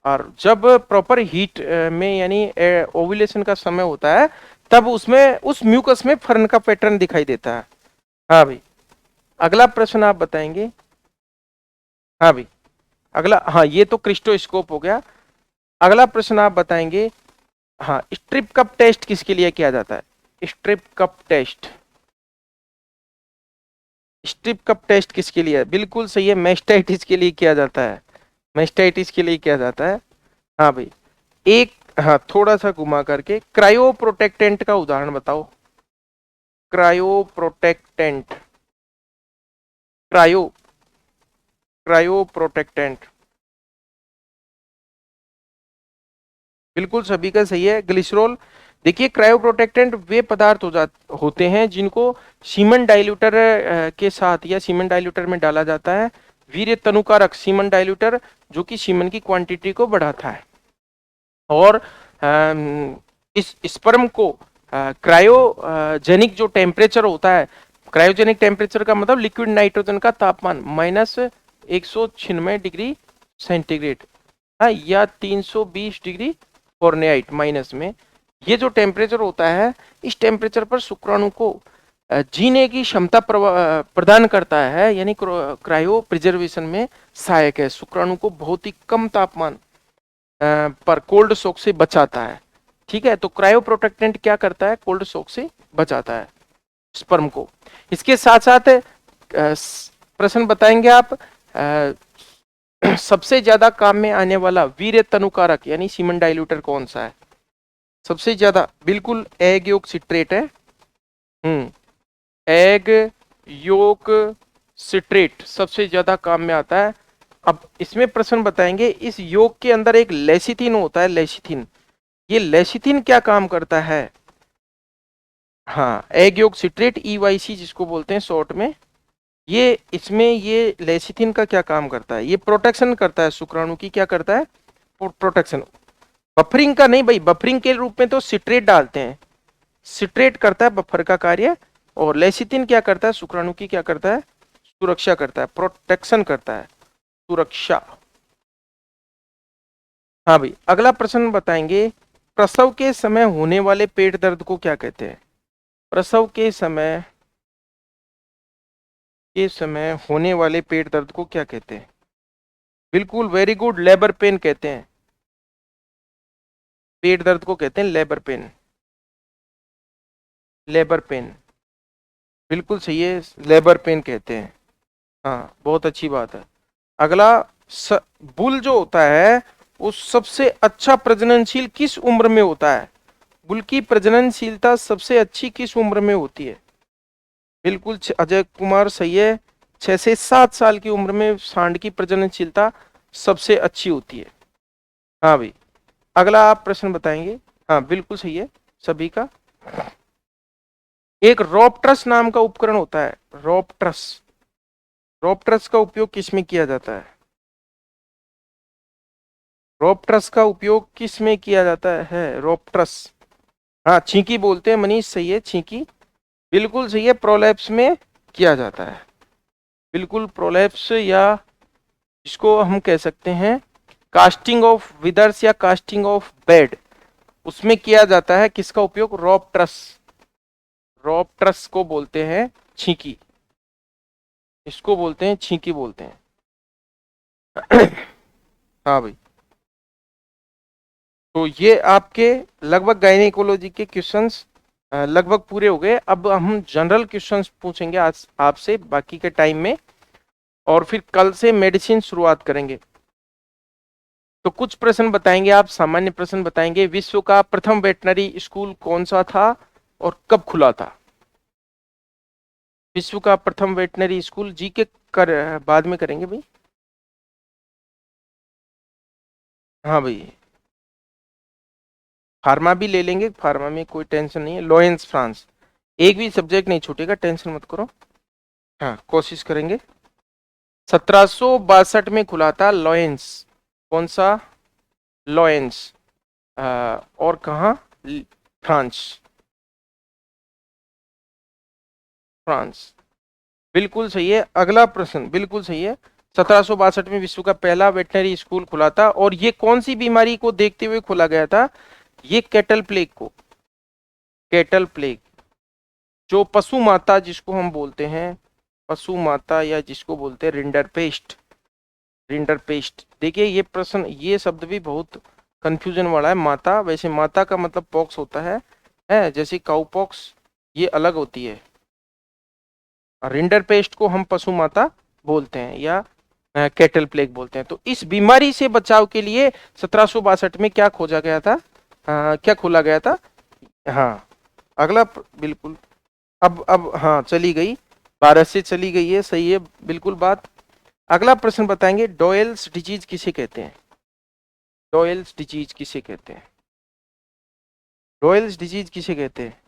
और जब प्रॉपर हीट में यानी ओव्यूलेशन का समय होता है तब उसमें उस म्यूकस में फर्न का पैटर्न दिखाई देता है। हाँ भाई, अगला प्रश्न आप बताएंगे। हाँ भाई, अगला, हाँ ये तो क्रिस्टोस्कोप हो गया। अगला प्रश्न आप बताएंगे, हाँ स्ट्रिप कप टेस्ट किसके लिए किया जाता है? Strip cup test, strip cup test किसके लिए? बिल्कुल सही है, मेस्टाइटिस के लिए किया जाता है, मेस्टाइटिस के लिए किया जाता है। हाँ भाई, एक, हाँ थोड़ा सा घुमा करके क्रायो प्रोटेक्टेंट का उदाहरण बताओ। Cryo protectant, cryo, cryo protectant, बिल्कुल सभी का सही है, ग्लिसरॉल। देखिए क्रायो प्रोटेक्टेंट वे पदार्थ होते हैं जिनको सीमन डाइल्यूटर के साथ या सीमन डाइल्यूटर में डाला जाता है। वीर्य तनुकारक सीमन डाइल्यूटर जो कि सीमन की क्वांटिटी को बढ़ाता है। और इस स्पर्म को क्रायोजेनिक जो टेम्परेचर होता है, क्रायोजेनिक टेम्परेचर का मतलब लिक्विड नाइट्रोजन का तापमान -196 डिग्री सेंटीग्रेड, हाँ, या 320 डिग्री फॉरेनहाइट माइनस में, ये जो टेम्परेचर होता है इस टेम्परेचर पर शुक्राणु को जीने की क्षमता प्रदान करता है, यानी क्रायो प्रिजर्वेशन में सहायक है। शुक्राणु को बहुत ही कम तापमान पर कोल्ड शॉक से बचाता है। ठीक है, तो क्रायो प्रोटेक्टेंट क्या करता है? कोल्ड शॉक से बचाता है स्पर्म को। इसके साथ साथ प्रश्न बताएंगे आप, सबसे ज्यादा काम में आने वाला वीर्य तनुकारक यानी सीमन डाइल्यूटर कौन सा है? सबसे ज्यादा बिल्कुल एग योक सिट्रेट है। एग योक सिट्रेट सबसे ज्यादा काम में आता है। अब इसमें प्रश्न बताएंगे, इस योग के अंदर एक लेसिथिन होता है, लेसिथिन। ये लेसिथिन क्या काम करता है? हाँ, एग योग सिट्रेट EYC जिसको बोलते हैं शॉर्ट में, ये इसमें ये लेसिथिन का क्या काम करता है? ये प्रोटेक्शन करता है शुक्राणु की, क्या करता है? प्रोटेक्शन। बफरिंग का नहीं भाई, बफरिंग के रूप में तो सिट्रेट डालते हैं, सिट्रेट करता है बफर का कार्य, और लेसिथिन क्या करता है? शुक्राणु की क्या करता है? सुरक्षा करता है, प्रोटेक्शन करता है, सुरक्षा। हाँ भाई, अगला प्रश्न बताएंगे, प्रसव के समय होने वाले पेट दर्द को क्या कहते हैं? प्रसव के समय होने वाले पेट दर्द को क्या कहते हैं? बिल्कुल, वेरी गुड, लेबर पेन कहते हैं। पेट दर्द को कहते हैं लेबर पेन, लेबर पेन, बिल्कुल सही है, लेबर पेन कहते हैं। हाँ, बहुत अच्छी बात है। अगला, बुल जो होता है वो सबसे अच्छा प्रजननशील किस उम्र में होता है? बुल की प्रजननशीलता सबसे अच्छी किस उम्र में होती है? बिल्कुल अजय कुमार सही है, 6 से 7 साल की उम्र में सांड की प्रजननशीलता सबसे अच्छी होती है। हाँ भाई, अगला आप प्रश्न बताएंगे। हाँ बिल्कुल सही है सभी का। एक रोपट्रस नाम का उपकरण होता है, रोपट्रस, रोपट्रस का उपयोग किसमें किया जाता है? रोपट्रस का उपयोग किसमें किया जाता है? रोपट्रस, हाँ छींकी बोलते हैं मनीष, सही है छींकी, बिल्कुल सही है, प्रोलैप्स में किया जाता है, बिल्कुल प्रोलैप्स, या जिसको हम कह सकते हैं कास्टिंग ऑफ विदर्स या कास्टिंग ऑफ बेड, उसमें किया जाता है किसका उपयोग? रोपट्रस, रोपट्रस को बोलते हैं छींकी, इसको बोलते हैं छींकी बोलते हैं। हाँ भाई, तो ये आपके लगभग गायनेकोलॉजी के क्वेश्चंस लगभग पूरे हो गए। अब हम जनरल क्वेश्चंस पूछेंगे आज आपसे बाकी के टाइम में, और फिर कल से मेडिसिन शुरुआत करेंगे। तो कुछ प्रश्न बताएंगे आप, सामान्य प्रश्न बताएंगे। विश्व का प्रथम वेटनरी स्कूल कौन सा था और कब खुला था? विश्व का प्रथम वेटनरी स्कूल, जी के कर बाद में करेंगे भाई। हाँ भाई, फार्मा भी ले लेंगे, फार्मा में कोई टेंशन नहीं है। लॉयंस फ्रांस, एक भी सब्जेक्ट नहीं छूटेगा, टेंशन मत करो। हाँ कोशिश करेंगे। 1762 में खुला था लॉयंस, कौन सा? लॉयंस, और कहा? फ्रांस, फ्रांस, बिल्कुल सही है। अगला प्रश्न बिल्कुल सही है, 1762 में विश्व का पहला वेटनरी स्कूल खुला था, और ये कौन सी बीमारी को देखते हुए खोला गया था? ये कैटल प्लेग को, कैटल प्लेग, जो पशु माता जिसको हम बोलते हैं, पशु माता, या जिसको बोलते हैं रिंडर पेस्ट, रिंडर पेस्ट। देखिए ये प्रश्न, ये शब्द भी बहुत कंफ्यूजन वाला है। माता, वैसे माता का मतलब पॉक्स होता है जैसे काउ पॉक्स, ये अलग होती है। रिंडर पेस्ट को हम पशु माता बोलते हैं, या कैटल प्लेग बोलते हैं। तो इस बीमारी से बचाव के लिए 1762 में क्या खोजा गया था? क्या खोला गया था? हाँ, अगला बिल्कुल, अब हाँ चली गई, भारत से चली गई है, सही है बिल्कुल बात। अगला प्रश्न बताएंगे, डॉयल्स डिजीज किसे कहते हैं? डॉयल्स डिजीज किसे कहते हैं? डॉयल्स डिजीज किसे कहते हैं?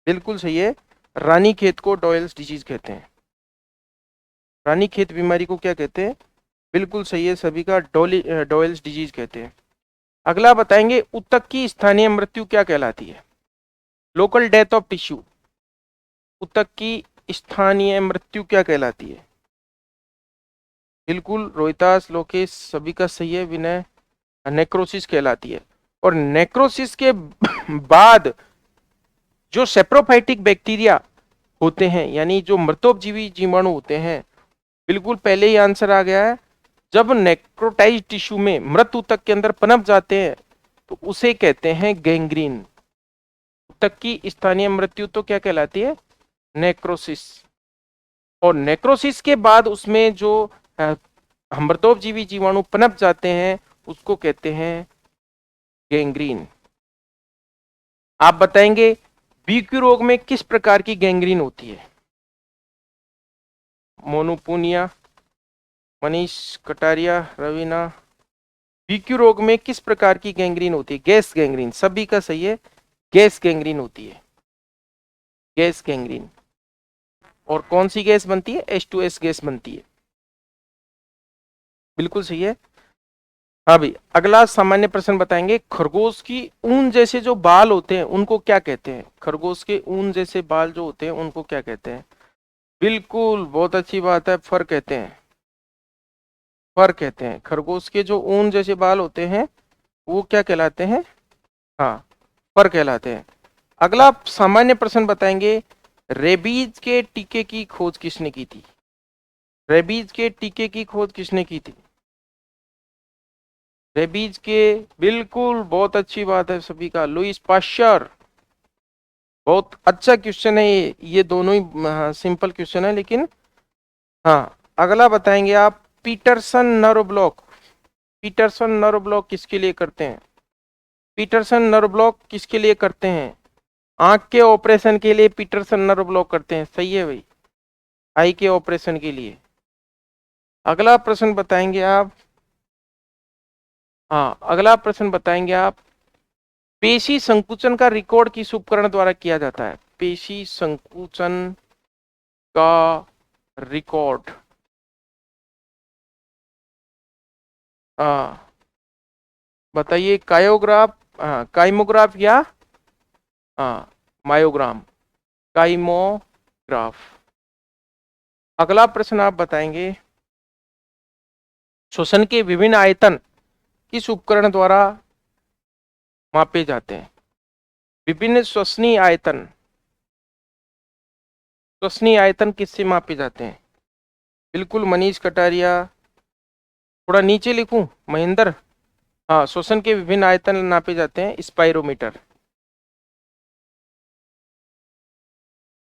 बिल्कुल सही है, रानीखेत को डॉयल्स डिजीज कहते हैं। रानीखेत बीमारी को क्या कहते हैं? बिल्कुल सही है सभी का, डॉयल्स डिजीज कहते हैं। अगला बताएंगे, ऊतक की स्थानीय मृत्यु क्या कहलाती है? लोकल डेथ ऑफ टिश्यू, ऊतक की स्थानीय मृत्यु क्या कहलाती है? बिल्कुल रोहितास, लोकेश, सभी का सही है, विनय, नेक्रोसिस कहलाती है। और नेक्रोसिस के बाद जो सेप्रोफाइटिक बैक्टीरिया होते हैं, यानी जो मृतोपजीवी जीवाणु होते हैं, बिल्कुल पहले ही आंसर आ गया है, जब नेक्रोटाइज टिश्यू में मृत ऊतक के अंदर पनप जाते हैं तो उसे कहते हैं गैंग्रीन। ऊतक की स्थानीय मृत्यु तो क्या कहलाती है? नेक्रोसिस। और नेक्रोसिस के बाद उसमें जो अमृतोपजीवी जीवाणु पनप जाते हैं उसको कहते हैं गैंग्रीन। आप बताएंगे बीक्यू रोग में किस प्रकार की गैंग्रीन होती है? मोनोपूनिया, मनीष कटारिया, रवीना। बीक्यू रोग में किस प्रकार की गैंग्रीन होती है? गैस गैंग्रीन, सभी का सही है, गैस गैंग्रीन होती है, गैस गैंग्रीन। और कौन सी गैस बनती है? H2S गैस बनती है, बिल्कुल सही है। हाँ भाई, अगला सामान्य प्रश्न बताएंगे, खरगोश की ऊन जैसे जो बाल होते हैं उनको क्या कहते हैं? खरगोश के ऊन जैसे बाल जो होते हैं उनको क्या कहते हैं? बिल्कुल, बहुत अच्छी बात है, फर कहते हैं, फर कहते हैं। खरगोश के जो ऊन जैसे बाल होते हैं वो क्या कहलाते हैं? हाँ, फर कहलाते हैं। अगला सामान्य प्रश्न बताएंगे, रेबीज के टीके की खोज किसने की थी? रेबीज के टीके की खोज किसने की थी? रेबीज के, बिल्कुल, बहुत अच्छी बात है सभी का, लुईस पाश्चर। बहुत अच्छा क्वेश्चन है ये दोनों ही सिंपल क्वेश्चन है लेकिन। हाँ, अगला बताएंगे आप, Peterson nerve block, Peterson nerve block किसके लिए करते हैं? पीटरसन नर्व ब्लॉक किसके लिए करते हैं? आंख के ऑपरेशन के लिए पीटरसन नर्व ब्लॉक करते हैं, सही है भाई, आई के ऑपरेशन के लिए। अगला प्रश्न बताएंगे आप, हाँ अगला प्रश्न बताएंगे आप, पेशी संकुचन का रिकॉर्ड किस उपकरण द्वारा किया जाता है? पेशी संकुचन का रिकॉर्ड, हाँ बताइए, कायोग्राफ, हाँ काइमोग्राफ या हाँ मायोग्राम, काइमोग्राफ। अगला प्रश्न आप बताएंगे, श्वसन के विभिन्न आयतन किस उपकरण द्वारा मापे जाते हैं? विभिन्न श्वसनीय आयतन, श्वसनीय आयतन किससे मापे जाते हैं? बिल्कुल मनीष कटारिया, थोड़ा नीचे लिखूं महेंद्र? हाँ, श्वसन के विभिन्न आयतन नापे जाते हैं स्पाइरोमीटर,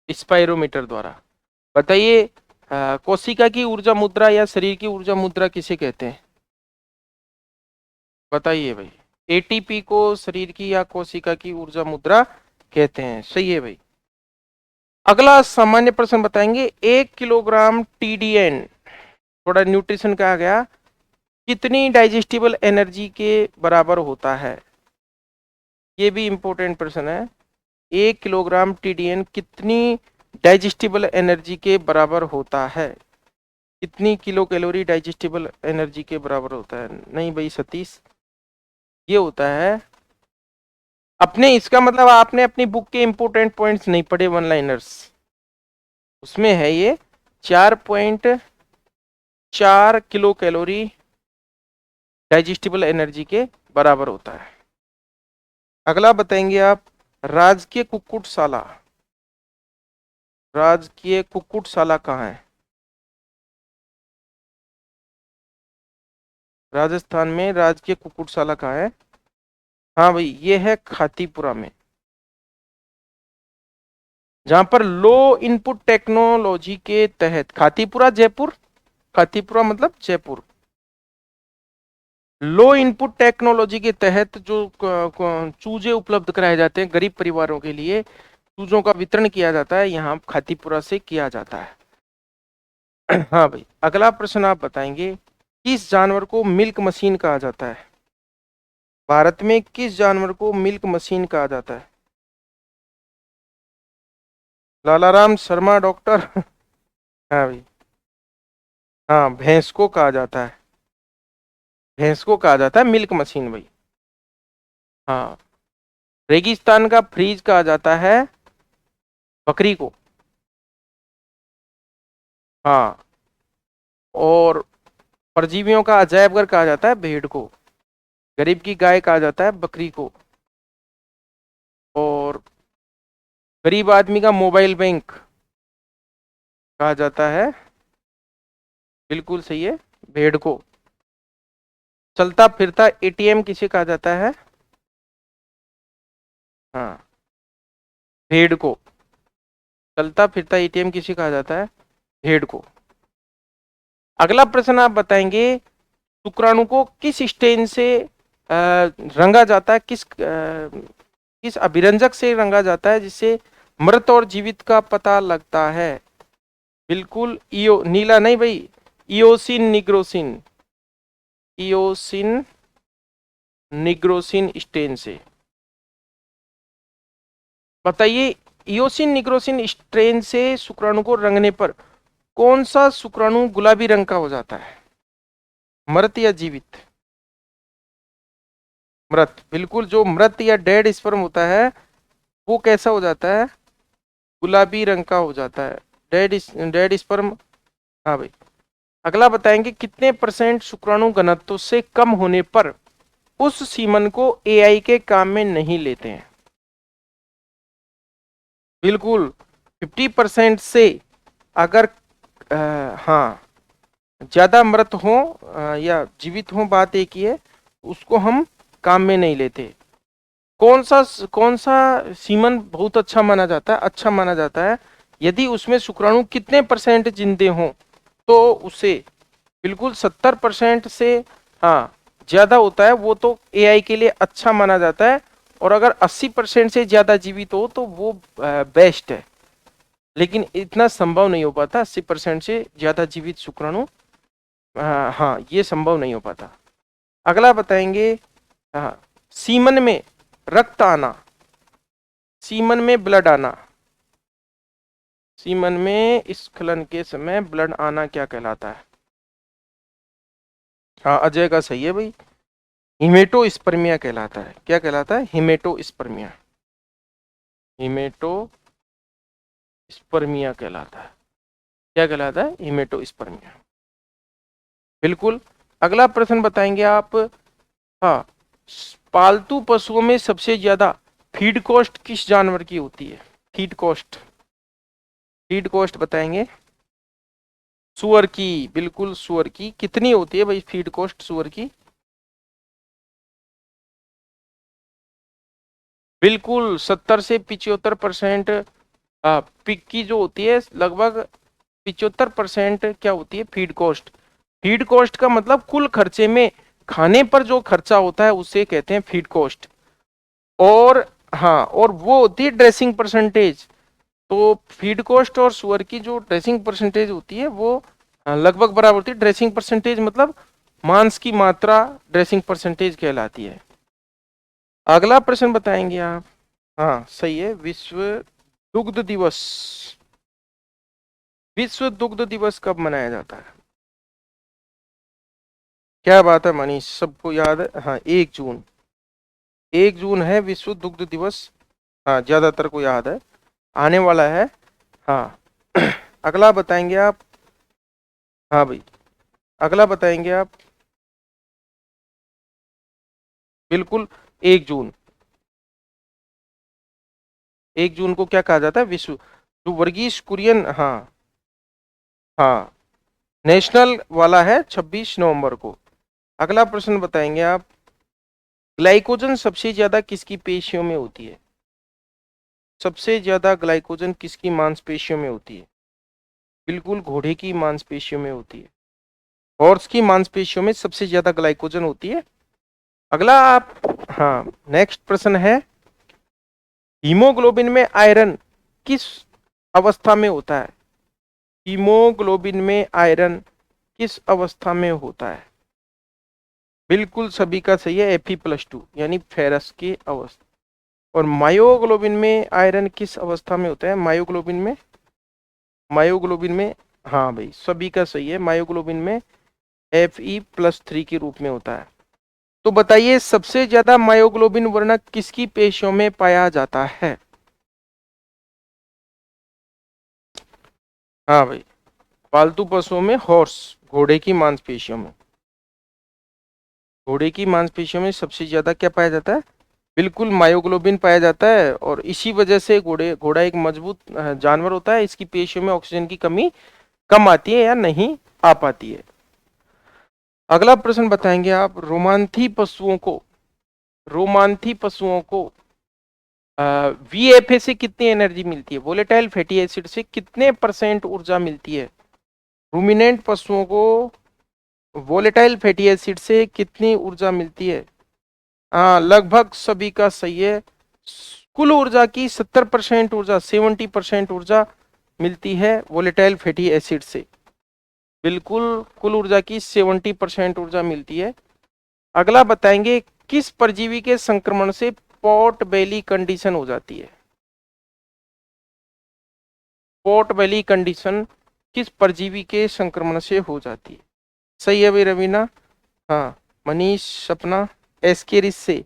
स्पाइरोमीटर द्वारा। बताइए, कोशिका की ऊर्जा मुद्रा या शरीर की ऊर्जा मुद्रा किसे कहते हैं? बताइए भाई, एटीपी को शरीर की या कोशिका की ऊर्जा मुद्रा कहते हैं, सही है भाई। अगला सामान्य प्रश्न बताएंगे, 1 किलोग्राम टीडीएन, थोड़ा न्यूट्रिशन का आ गया, कितनी डाइजेस्टिबल एनर्जी के बराबर होता है? ये भी इंपॉर्टेंट प्रश्न है, 1 किलोग्राम टीडीएन कितनी डाइजेस्टिबल एनर्जी के बराबर होता है? कितनी किलो कैलोरी डाइजेस्टिबल एनर्जी के बराबर होता है? नहीं भाई सतीश, ये होता है अपने, इसका मतलब आपने अपनी बुक के इंपोर्टेंट पॉइंट्स नहीं पढ़े, वन लाइनर्स, उसमें है ये 4.4 किलो कैलोरी डाइजेस्टिबल एनर्जी के बराबर होता है। अगला बताएंगे आप, राजकीय कुक्कुटशाला, राजकीय कुक्कुटशाला कहाँ है? राजस्थान में राजकीय कुक्कुटशाला कहाँ है? हाँ भाई, ये है खातीपुरा में, जहां पर लो इनपुट टेक्नोलॉजी के तहत, खातीपुरा जयपुर, खातीपुरा मतलब जयपुर, लो इनपुट टेक्नोलॉजी के तहत जो चूजे उपलब्ध कराए जाते हैं गरीब परिवारों के लिए, चूजों का वितरण किया जाता है, यहाँ खातीपुरा से किया जाता है। हाँ भाई, अगला प्रश्न आप बताएंगे, किस जानवर को मिल्क मशीन कहा जाता है? भारत में किस जानवर को मिल्क मशीन कहा जाता है? लालाराम शर्मा डॉक्टर। हाँ भाई, हाँ भैंस को कहा जाता है, भैंस को कहा जाता है मिल्क मशीन भाई। हाँ, रेगिस्तान का फ्रीज कहा जाता है बकरी को। हाँ, और परजीवियों का अजायब घर कहा जाता है भेड़ को, गरीब की गाय कहा जाता है बकरी को, और गरीब आदमी का मोबाइल बैंक कहा जाता है, बिल्कुल सही है, भेड़ को। चलता फिरता एटीएम किसे कहा जाता है? हाँ, भेड़ को। चलता फिरता एटीएम किसे कहा जाता है? भेड़ को। अगला प्रश्न आप बताएंगे, शुक्राणु को किस स्टेन से रंगा जाता है, किस अभिरंजक से रंगा जाता है जिससे मृत और जीवित का पता लगता है? बिल्कुल इयो नीला नहीं भाई, इयोसिन निग्रोसिन, इयोसिन निग्रोसिन स्टेन से। बताइए, इयोसिन निग्रोसिन स्ट्रेन से शुक्राणु को रंगने पर कौन सा शुक्राणु गुलाबी रंग का हो जाता है? मृत या जीवित? मृत। बिल्कुल, जो मृत या डेड स्पर्म होता है वो कैसा हो जाता है? गुलाबी रंग का हो जाता है। Dead sperm. हाँ भाई। अगला बताएंगे, कितने परसेंट शुक्राणु घनत्व से कम होने पर उस सीमन को एआई के काम में नहीं लेते हैं? बिल्कुल 50% से अगर हाँ ज्यादा मृत हो या जीवित हो, बात एक ही है, उसको हम काम में नहीं लेते। कौन सा सीमन बहुत अच्छा माना जाता है? अच्छा माना जाता है यदि उसमें शुक्राणु कितने परसेंट जिंदे हों तो उसे, बिल्कुल 70% से हाँ ज्यादा होता है वो तो एआई के लिए अच्छा माना जाता है, और अगर 80% से ज्यादा जीवित हो तो वो बेस्ट है। लेकिन इतना संभव नहीं हो पाता 80% से ज्यादा जीवित शुक्राणु, हाँ ये संभव नहीं हो पाता। अगला बताएंगे, हाँ, सीमन में रक्त आना, सीमन में ब्लड आना, सीमन में स्खलन के समय ब्लड आना क्या कहलाता है? हाँ अजय का सही है भाई, हिमेटोस्पर्मिया कहलाता है। क्या कहलाता है? हिमेटोस्पर्मिया, हिमेटोस्पर्मिया कहलाता है। क्या कहलाता है? हिमेटोस्पर्मिया। बिल्कुल। अगला प्रश्न बताएंगे आप, हाँ, पालतू पशुओं में सबसे ज्यादा फीड कॉस्ट किस जानवर की होती है? फीड कॉस्ट, फीड कॉस्ट बताएंगे। सुअर की। बिल्कुल सुअर की। कितनी होती है भाई फीड कॉस्ट सुअर की? बिल्कुल 70 से 75% पिग की जो होती है, लगभग 75% क्या होती है? Feed cost. फीड कॉस्ट का मतलब कुल खर्चे में खाने पर जो खर्चा होता है उसे कहते हैं फीड कॉस्ट। और हाँ, और वो होती है ड्रेसिंग परसेंटेज। तो फीड कॉस्ट और सुअर की जो ड्रेसिंग परसेंटेज होती है वो लगभग बराबर होती है। ड्रेसिंग परसेंटेज मतलब मांस की मात्रा ड्रेसिंग परसेंटेज कहलाती है। अगला प्रश्न बताएंगे आप, हाँ सही है, विश्व दुग्ध दिवस, विश्व दुग्ध दिवस कब मनाया जाता है? क्या बात है मनीष, सबको याद है। हाँ 1 जून, 1 जून है विश्व दुग्ध दिवस। हाँ ज्यादातर को याद है, आने वाला है। हाँ अगला बताएंगे आप, हाँ भाई अगला बताएंगे आप। बिल्कुल 1 जून, 1 जून को क्या कहा जाता है? विश्व, जो वर्गीज कुरियन, हाँ हाँ नेशनल वाला है 26 नवंबर को। अगला प्रश्न बताएंगे आप, ग्लाइकोजन सबसे ज्यादा किसकी पेशियों में होती है? सबसे ज्यादा ग्लाइकोजन किसकी मांसपेशियों में होती है? बिल्कुल घोड़े की मांसपेशियों में होती है। हॉर्स की मांसपेशियों में सबसे ज्यादा ग्लाइकोजन होती है। अगला आप, हाँ नेक्स्ट प्रश्न है, हीमोग्लोबिन में आयरन किस अवस्था में होता है? हीमोग्लोबिन में आयरन किस अवस्था में होता है? बिल्कुल सभी का सही है, Fe+2 यानी फेरस की अवस्था। और मायोग्लोबिन में आयरन किस अवस्था में होता है? मायोग्लोबिन में, मायोग्लोबिन में, हाँ भाई सभी का सही है, मायोग्लोबिन में Fe+3 के रूप में होता है। तो बताइए, सबसे ज्यादा मायोग्लोबिन वर्णक किसकी पेशियों में पाया जाता है? हाँ भाई, पालतू पशुओं में हॉर्स, घोड़े की मांसपेशियों में, घोड़े की मांसपेशियों में सबसे ज्यादा क्या पाया जाता है? बिल्कुल मायोग्लोबिन पाया जाता है, और इसी वजह से घोड़ा एक मजबूत जानवर होता है। इसकी पेशियों में ऑक्सीजन की कमी कम आती है या नहीं आ पाती है। अगला प्रश्न बताएंगे आप, रोमांथी पशुओं को वीएफए से कितनी एनर्जी मिलती है? वोलेटाइल फैटी एसिड से कितने % ऊर्जा मिलती है? रूमिनेंट पशुओं को वोलेटाइल फैटी एसिड से कितनी ऊर्जा मिलती है? हाँ, लगभग सभी का सही है। कुल ऊर्जा की 70% ऊर्जा, 70% ऊर्जा मिलती है वोलेटाइल फैटी एसिड से। बिल्कुल, कुल ऊर्जा की 70% ऊर्जा मिलती है। अगला बताएंगे, किस परजीवी के संक्रमण से पॉट बेली कंडीशन हो जाती है? पॉट बेली कंडीशन किस परजीवी के संक्रमण से हो जाती है? सही है भाई रवीना। हाँ, मनीष, सपना, एस्केरिस से।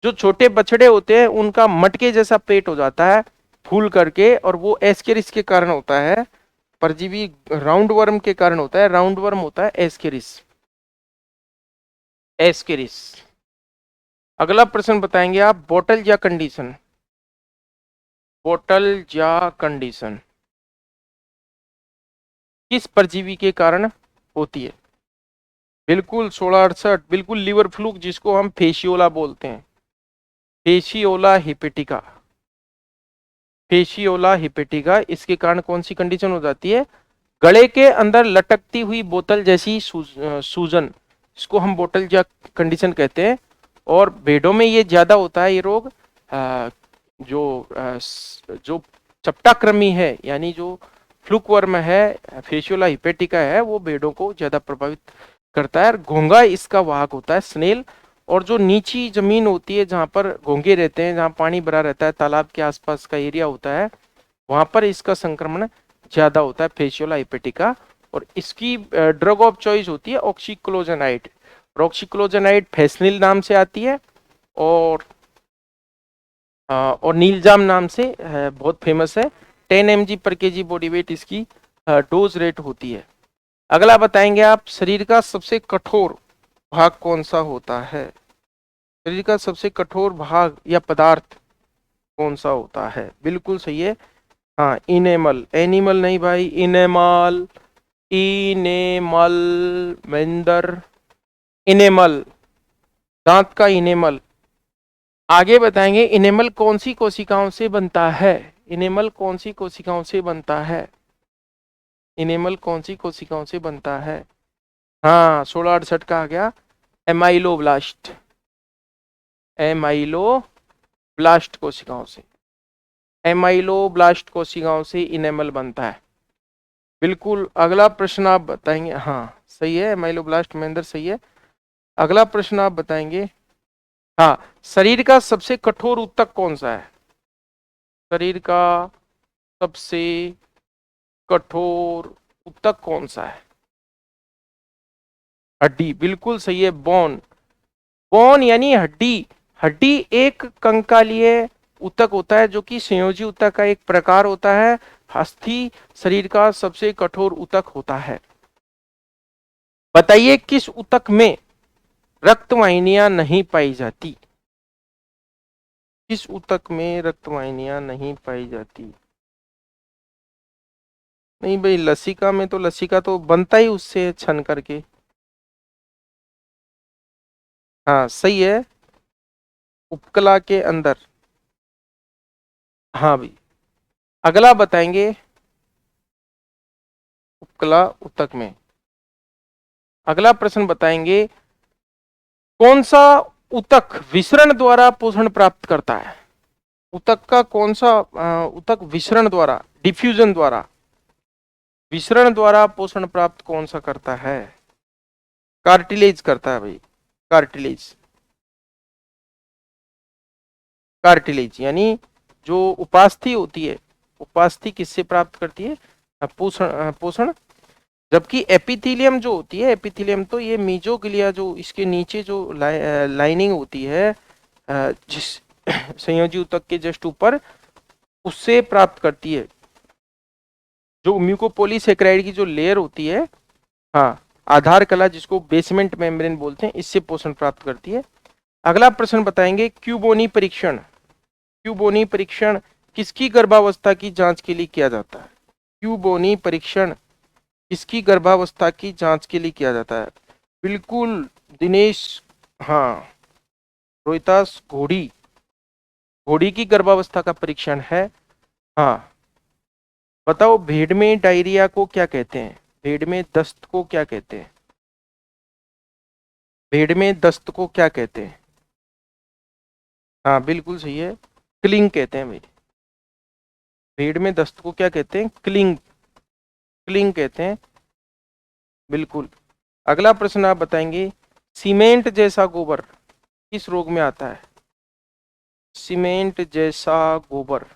जो छोटे बछड़े होते हैं उनका मटके जैसा पेट हो जाता है फूल करके, और वो एस्केरिस के कारण होता है। परजीवी राउंड वर्म के कारण होता है, राउंड वर्म होता है एस्केरिस। एस्केरिस। अगला प्रश्न बताएंगे आप, बोटल या कंडीशन? बोटल या कंडीशन किस परजीवी के कारण होती है? बिल्कुल 1668, बिल्कुल लीवर फ्लूक, जिसको हम फेशियोला बोलते हैं, फेशियोला हिपेटिका। फेशियोला हिपेटिका, इसके कारण कौन सी कंडीशन हो जाती है? गले के अंदर लटकती हुई बोतल जैसी सूजन, इसको हम बोतल या कंडीशन कहते हैं। और भेड़ों में ये ज्यादा होता है ये रोग। जो चपटाकृमि है, यानी जो फ्लूक वर्म है, फेशियोला हिपेटिका है, वो भेड़ों को ज्यादा प्रभावित करता है। घोंघा इसका वाहक होता है, स्नेल। और जो नीची जमीन होती है जहां पर घोंघे रहते हैं, जहां पानी भरा रहता है, तालाब के आसपास का एरिया होता है, वहां पर इसका संक्रमण ज्यादा होता है, फेशियोला हिपेटिका। और इसकी ड्रग ऑफ चॉइस होती है ऑक्सीक्लोजेनाइड। ऑक्सीक्लोजेनाइड फेसनिल नाम से आती है, और और नीलजाम नाम से बहुत फेमस है। 10 mg पर केजी बॉडी वेट इसकी डोज रेट होती है। अगला बताएंगे आप, शरीर का सबसे कठोर भाग कौन सा होता है? शरीर का सबसे कठोर भाग या पदार्थ कौन सा होता है? बिल्कुल सही है। हाँ, इनेमल, एनिमल नहीं भाई, इनेमल। इनेमल, मेंदर, इनेमल, दांत का इनेमल। आगे बताएंगे, इनेमल कौन सी कोशिकाओं से बनता है? इनेमल कौन सी कोशिकाओं से बनता है? इनेमल कौन सी कोशिकाओं से बनता है? हाँ, 1668 का आ गया, एमाइलोब्लास्ट। एमाइलोब्लास्ट कोशिकाओं से, एमाइलोब्लास्ट कोशिकाओं से इनेमल बनता है। बिल्कुल। अगला प्रश्न आप बताएंगे। हाँ सही है, एमाइलोब्लास्ट महेंद्र सही है। अगला प्रश्न आप बताएंगे। हाँ, शरीर का सबसे कठोर ऊतक कौन सा है? शरीर का सबसे कठोर ऊतक कौन सा है? हड्डी, बिल्कुल सही है, बोन। बोन यानी हड्डी। हड्डी एक कंकालीय ऊतक होता है, जो कि संयोजी ऊतक का एक प्रकार होता है। अस्थि शरीर का सबसे कठोर ऊतक होता है। बताइए, किस ऊतक में रक्तवाहिनियां नहीं पाई जाती? किस ऊतक में रक्तवाहिनियां नहीं पाई जाती? नहीं भाई, लसिका में तो, लसिका तो बनता ही उससे छन करके। हाँ सही है, उपकला के अंदर। हाँ भाई। अगला बताएंगे, उपकला ऊतक में। अगला प्रश्न बताएंगे, कौन सा ऊतक विसरण द्वारा पोषण प्राप्त करता है? ऊतक का कौन सा ऊतक विसरण द्वारा, डिफ्यूजन द्वारा, विसरण द्वारा पोषण प्राप्त कौन सा करता है? कार्टिलेज करता है भाई, कार्टिलेज। कार्टिलेज यानी जो उपास्थि होती है, उपास्थि किससे प्राप्त करती है? पोषण, पोषण। जबकि एपिथेलियम जो होती है, एपिथेलियम तो ये मीजोग्लिया, जो इसके नीचे जो लाइनिंग होती है, जिस संयोजी ऊतक के जस्ट ऊपर, उससे प्राप्त करती है। जो म्यूकोपॉलीसेकेराइड की जो लेयर होती है, हाँ, आधार कला, जिसको बेसमेंट मेम्ब्रेन बोलते हैं, इससे पोषण प्राप्त करती है। अगला प्रश्न बताएंगे, क्यूबोनी परीक्षण। क्यूबोनी परीक्षण किसकी गर्भावस्था की जांच के लिए किया जाता है? क्यूबोनी परीक्षण किसकी गर्भावस्था की जांच के लिए किया जाता है? बिल्कुल दिनेश। हाँ, रोहितास, घोड़ी, घोड़ी की गर्भावस्था का परीक्षण है। हाँ, बताओ, भेड़ में डायरिया को क्या कहते हैं? भेड़ में दस्त को क्या कहते हैं? भेड़ में दस्त को क्या कहते हैं? हाँ बिल्कुल सही है, क्लिंग कहते हैं भाई। भेड़ में दस्त को क्या कहते हैं? क्लिंग, क्लिंग कहते हैं, बिल्कुल। अगला प्रश्न आप बताएंगे, सीमेंट जैसा गोबर किस रोग में आता है? सीमेंट जैसा गोबर,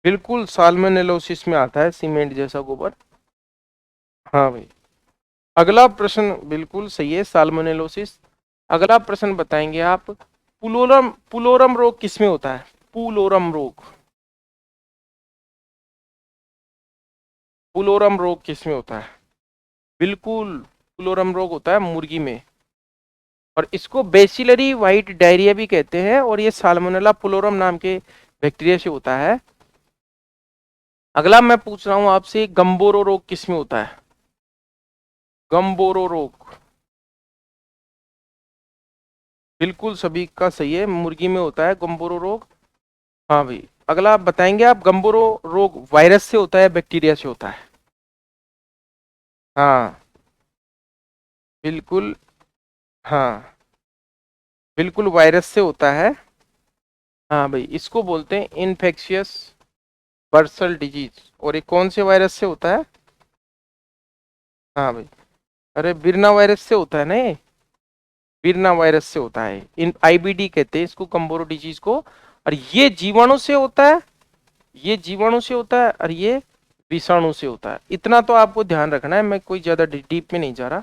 बिल्कुल साल्मोनेलोसिस में आता है सीमेंट जैसा गोबर। हाँ भाई। अगला प्रश्न बिल्कुल सही है, साल्मोनेलोसिस। अगला प्रश्न बताएंगे आप, पुलोरम, पुलोरम रोग किसमें होता है? पुलोरम रोग, पुलोरम रोग किसमें होता है? बिल्कुल, पुलोरम रोग होता है मुर्गी में, और इसको बेसिलरी व्हाइट डायरिया भी कहते हैं, और ये साल्मोनेला पुलोरम नाम के बैक्टीरिया से होता है। अगला मैं पूछ रहा हूं आपसे, गंबोरो रोग किसमें होता है? गंबोरो रोग, बिल्कुल सभी का सही है, मुर्गी में होता है गंबोरो रोग। हाँ भाई। अगला आप बताएंगे, आप गंबोरो रोग वायरस से होता है बैक्टीरिया से होता है? हाँ बिल्कुल, हाँ बिल्कुल वायरस से होता है। हाँ भाई, इसको बोलते हैं इन्फेक्शियस बर्सल डिजीज, और ये कौन से वायरस से होता है? हाँ भाई, अरे बिरना वायरस से होता है ना ये, बिरना वायरस से होता है, इन आईबीडी कहते हैं इसको, कम्बोरो डिजीज को। और ये जीवाणु से होता है, ये जीवाणु से होता है, और ये विषाणु से होता है। इतना तो आपको ध्यान रखना है, मैं कोई ज्यादा डीप में नहीं जा रहा।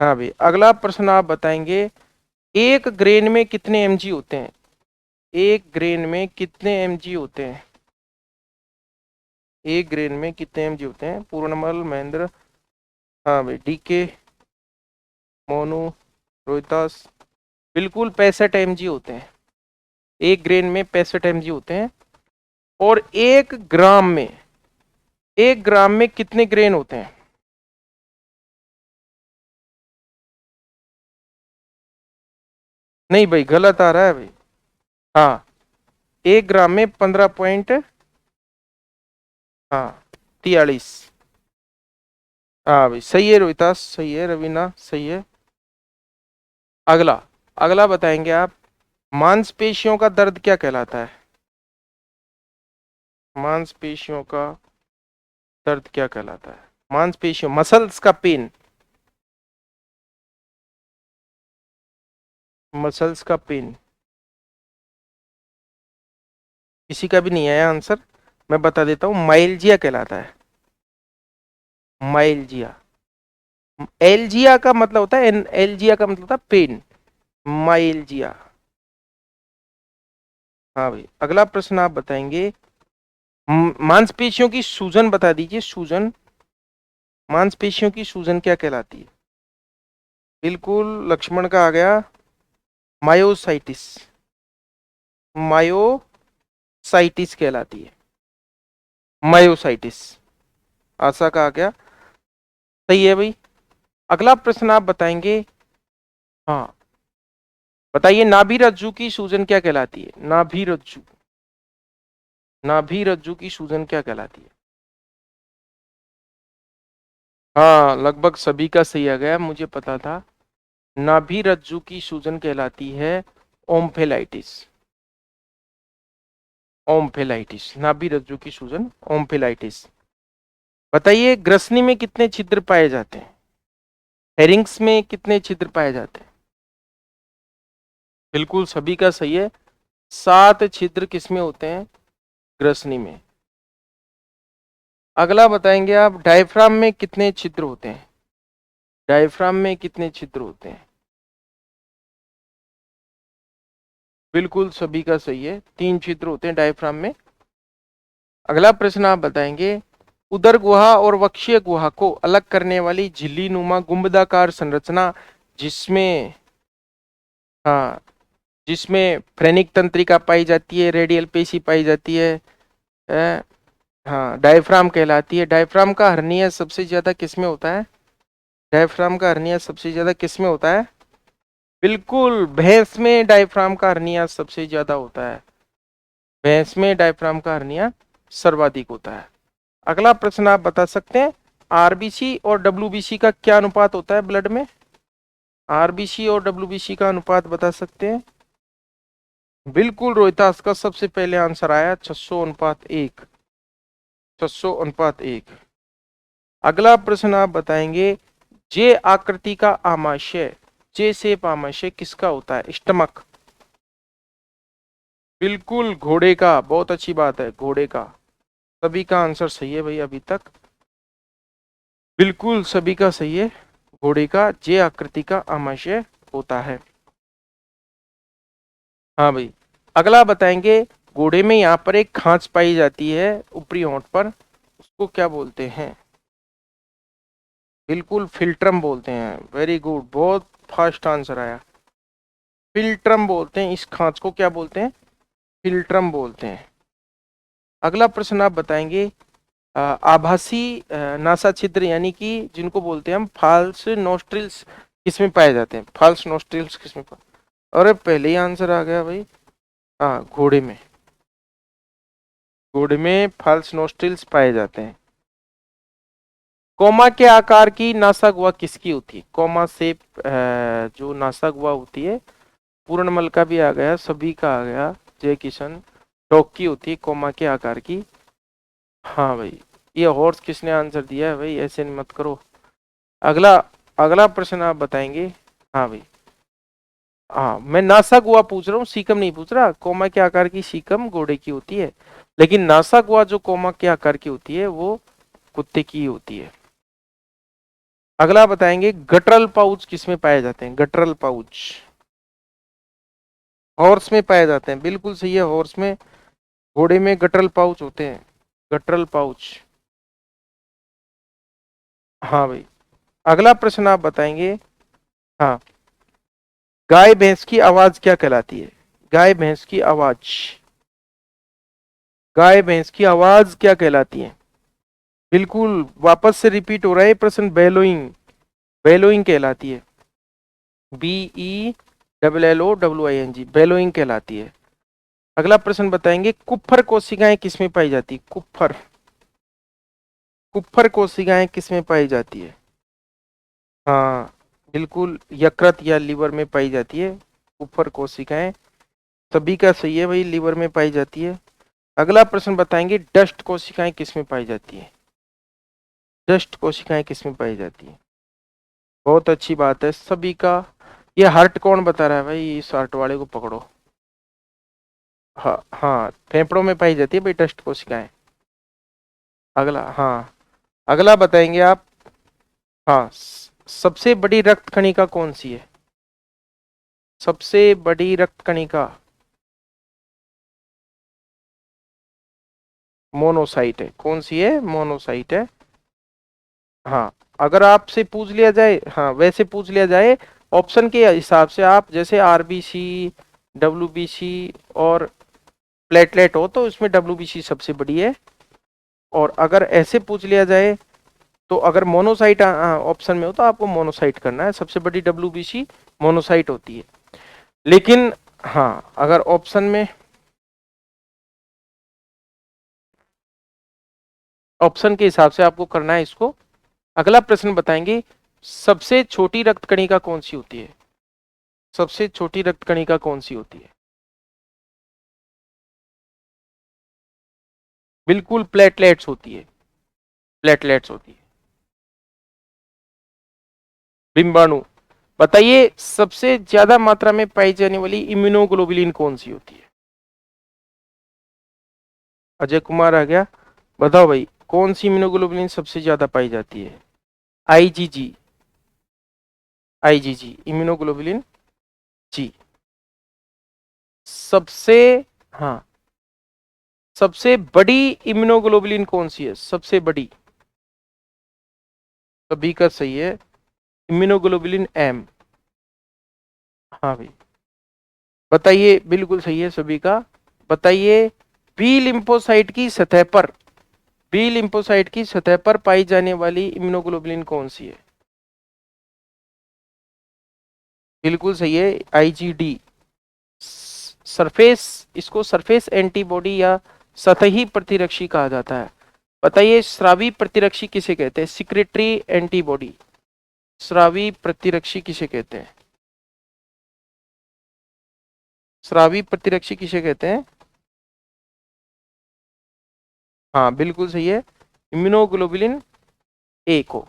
हाँ भाई। अगला प्रश्न आप बताएंगे, एक ग्रेन में कितने एमजी होते हैं? एक ग्रेन में कितने एमजी होते हैं? एक ग्रेन में कितने एमजी होते हैं? पूर्णमल, महेंद्र, हाँ भाई, डीके, मोनू, रोहितास, बिल्कुल 65 एमजी होते हैं। एक ग्रेन में 65 एमजी होते हैं। और एक ग्राम में, एक ग्राम में कितने ग्रेन होते हैं? नहीं भाई, गलत आ रहा है भाई। हाँ, एक ग्राम में 15 पॉइंट, हाँ 43। हाँ भाई सही है रोहितास, सही है, रवीना सही है। अगला, अगला बताएंगे आप, मांसपेशियों का दर्द क्या कहलाता है? मांसपेशियों का दर्द क्या कहलाता है? मांसपेशियों, मसल्स का पेन, मसल्स का पेन। किसी का भी नहीं आया आंसर, मैं बता देता हूँ, माइल्जिया कहलाता है, माइल्जिया। एलजिया का मतलब होता है, एलजिया का मतलब होता है पेन, माइल्जिया। हाँ भाई। अगला प्रश्न आप बताएंगे, मांसपेशियों की सूजन बता दीजिए, सूजन, मांसपेशियों की सूजन क्या कहलाती है? बिल्कुल लक्ष्मण का आ गया, मायोसाइटिस, मायोसाइटिस कहलाती है, मायोसाइटिस। आशा का आ गया, सही है भाई। अगला प्रश्न आप बताएंगे, हाँ बताइए, नाभि रज्जु की सूजन क्या कहलाती है? नाभि रज्जु, नाभि रज्जु की सूजन क्या कहलाती है? हाँ लगभग सभी का सही आ गया, मुझे पता था। नाभि रज्जु की सूजन कहलाती है ओम्फेलाइटिस, ओम्फेलाइटिस, नाभि रज्जु की सूजन ओम्फेलाइटिस। बताइए, ग्रसनी में कितने छिद्र पाए जाते हैं? हेरिंग्स में कितने छिद्र पाए जाते हैं? बिल्कुल सभी का सही है, 7 छिद्र किसमें होते हैं? ग्रसनी में। अगला बताएंगे आप, डायफ्राम में कितने छिद्र होते हैं? डायफ्राम में कितने छिद्र होते हैं? बिल्कुल सभी का सही है, 3 छिद्र होते हैं डायफ्राम में। अगला प्रश्न आप बताएंगे, उदर गुहा और वक्षीय गुहा को अलग करने वाली झिल्ली नुमा गुंबदाकार संरचना, जिसमें, हाँ, जिसमें फ्रेनिक तंत्रिका पाई जाती है, रेडियल पेशी पाई जाती है, अ, हाँ डायफ्राम कहलाती है। डायफ्राम का हर्निया सबसे ज्यादा किसमें होता है? डायफ्राम का हर्निया सबसे ज्यादा किसमें होता है? बिल्कुल, भैंस में डायफ्राम का हर्निया सबसे ज्यादा होता है, भैंस में डायफ्राम का हर्निया सर्वाधिक होता है। अगला प्रश्न आप बता सकते हैं, आरबीसी और डब्ल्यूबीसी का क्या अनुपात होता है ब्लड में? आरबीसी और डब्ल्यूबीसी का अनुपात बता सकते हैं? बिल्कुल रोहितास का सबसे पहले आंसर आया, 600:1। 600:1। अगला प्रश्न आप बताएंगे, जे आकृति का आमाशय, जे शेप आमाशय किसका होता है? स्टमक। बिल्कुल घोड़े का, बहुत अच्छी बात है, घोड़े का। सभी का आंसर सही है भाई अभी तक, बिल्कुल सभी का सही है। घोड़े का जे आकृति का आमाशय होता है। हाँ भाई, अगला बताएंगे, घोड़े में यहाँ पर एक खांच पाई जाती है ऊपरी होंठ पर, उसको क्या बोलते हैं? बिल्कुल फिल्ट्रम बोलते हैं। वेरी गुड, बहुत फास्ट आंसर आया। फिल्ट्रम बोलते हैं इस खांच को, क्या बोलते हैं? फिल्ट्रम बोलते हैं। अगला प्रश्न आप बताएंगे, आभासी नासा छिद्र यानी कि जिनको बोलते हैं हम फाल्स नोस्ट्रिल्स, किसमें पाए जाते हैं? फाल्स नोस्ट्रिल्स किसमें पाए? अरे पहले ही आंसर आ गया भाई। हाँ, घोड़े में। घोड़े में फाल्स नोस्ट्रिल्स पाए जाते हैं। कोमा के आकार की नासा गुहा किसकी होती है? कोमा शेप जो नासा गुहा होती है, पूर्णमल का भी आ गया, सभी का आ गया, जय किशन, डॉग की होती है कोमा के आकार की। हाँ भाई, ये हॉर्स किसने आंसर दिया है भाई, ऐसे मत करो। अगला अगला प्रश्न आप बताएंगे। हाँ भाई, हाँ मैं नासा गुहा पूछ रहा हूँ, सीकम नहीं पूछ रहा। कोमा के आकार की सीकम घोड़े की होती है, लेकिन नासा गुहा जो कोमा के आकार की होती है वो कुत्ते की होती है। अगला बताएंगे, गटरल पाउच किसमें पाए जाते हैं? गटरल पाउच हॉर्स में पाए जाते हैं, बिल्कुल सही है, हॉर्स में। घोड़े में गटरल पाउच होते हैं, गटरल पाउच। हाँ भाई, अगला प्रश्न आप बताएंगे। हाँ, गाय भैंस की आवाज क्या कहलाती है? गाय भैंस की आवाज, गाय भैंस की आवाज क्या कहलाती है? बिल्कुल वापस से रिपीट हो रहा है प्रश्न, बेलोइंग, बेलोइंग कहलाती है। BELLOWING, बेलोइंग कहलाती है। अगला प्रश्न बताएंगे, कुप्फर कोशिकाएं किसमें पाई जाती है? कुप्फर, कुप्फर कोशिकाएं किसमें पाई जाती है? हाँ बिल्कुल, यकृत या लीवर में पाई जाती है कुप्फर कोशिकाएं। सभी का सही है भाई, लीवर में पाई जाती है। अगला प्रश्न बताएंगे, डस्ट कोशिकाएं किसमें पाई जाती है? डस्ट कोशिकाएं किसमें पाई जाती है? बहुत अच्छी बात है, सभी का। ये हार्ट कौन बता रहा है भाई? इस हार्ट वाले को पकड़ो। हाँ हाँ, फेफड़ों में पाई जाती है भाई डस्ट कोशिकाएं। अगला, हाँ अगला बताएंगे आप। हाँ, सबसे बड़ी रक्त कणिका कौन सी है? सबसे बड़ी रक्त कणिका मोनोसाइट है। कौन सी है? मोनोसाइट है। हाँ, अगर आपसे पूछ लिया जाए, हाँ वैसे पूछ लिया जाए ऑप्शन के हिसाब से, आप जैसे आरबीसी, डब्ल्यूबीसी और प्लेटलेट हो तो इसमें डब्ल्यूबीसी सबसे बड़ी है। और अगर ऐसे पूछ लिया जाए तो अगर मोनोसाइट ऑप्शन में हो तो आपको मोनोसाइट करना है, सबसे बड़ी डब्ल्यूबीसी मोनोसाइट होती है। लेकिन हाँ, अगर ऑप्शन में, ऑप्शन के हिसाब से आपको करना है इसको। अगला प्रश्न बताएंगे, सबसे छोटी रक्त कणिका कौन सी होती है? सबसे छोटी रक्त कणिका कौन सी होती है? बिल्कुल प्लेटलेट्स होती है, प्लेटलेट्स होती है। डिम्बाणु। बताइए, सबसे ज्यादा मात्रा में पाई जाने वाली इम्यूनोग्लोबुलिन कौन सी होती है? अजय कुमार आ गया, बताओ भाई, कौन सी इम्यूनोग्लोबुलिन सबसे ज्यादा पाई जाती है? IgG, IgG immunoglobulin G. सबसे, हाँ, सबसे बड़ी इम्यूनोग्लोबुलिन कौन सी है? सबसे बड़ी, सभी का सही है, इम्यूनोग्लोबुलिन एम। हाँ भाई, बताइए, बिल्कुल सही है सभी का। बताइए, बी लिम्फोसाइट की सतह पर, बी लिम्फोसाइट की सतह पर पाई जाने वाली इम्यूनोग्लोबुलिन कौन सी है? बिल्कुल सही है, आईजीडी। सरफेस, इसको सरफेस एंटीबॉडी या सतही प्रतिरक्षी कहा जाता है। बताइए स्रावी प्रतिरक्षी किसे कहते हैं? Secretary antibody. स्रावी प्रतिरक्षी किसे कहते हैं? स्रावी प्रतिरक्षी किसे कहते हैं? हाँ बिल्कुल सही है, इम्यूनोग्लोबुलिन ए को।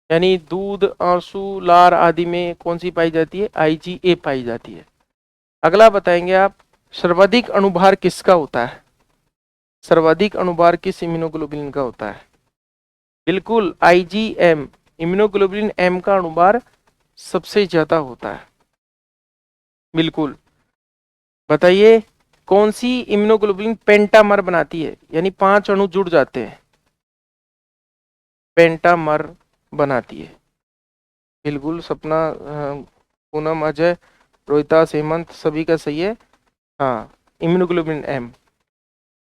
यानी दूध, आंसू, लार आदि में कौन सी पाई जाती है? IgA पाई जाती है। अगला बताएंगे आप, सर्वाधिक अणुभार किसका होता है? सर्वाधिक अणुभार किस इम्यूनोग्लोबुलिन का होता है? बिल्कुल IgM, इम्यूनोग्लोबुलिन M का अणुभार सबसे ज्यादा होता है। बिल्कुल। बताइए कौन सी इम्यूनोग्लोबुलिन पेंटामर बनाती है, यानी 5 अणु जुड़ जाते हैं, पेंटामर बनाती है। बिल्कुल सपना, पूनम, अजय, रोहितास, हेमंत, सभी का सही है। हाँ, इम्यूनोग्लोबुलिन एम,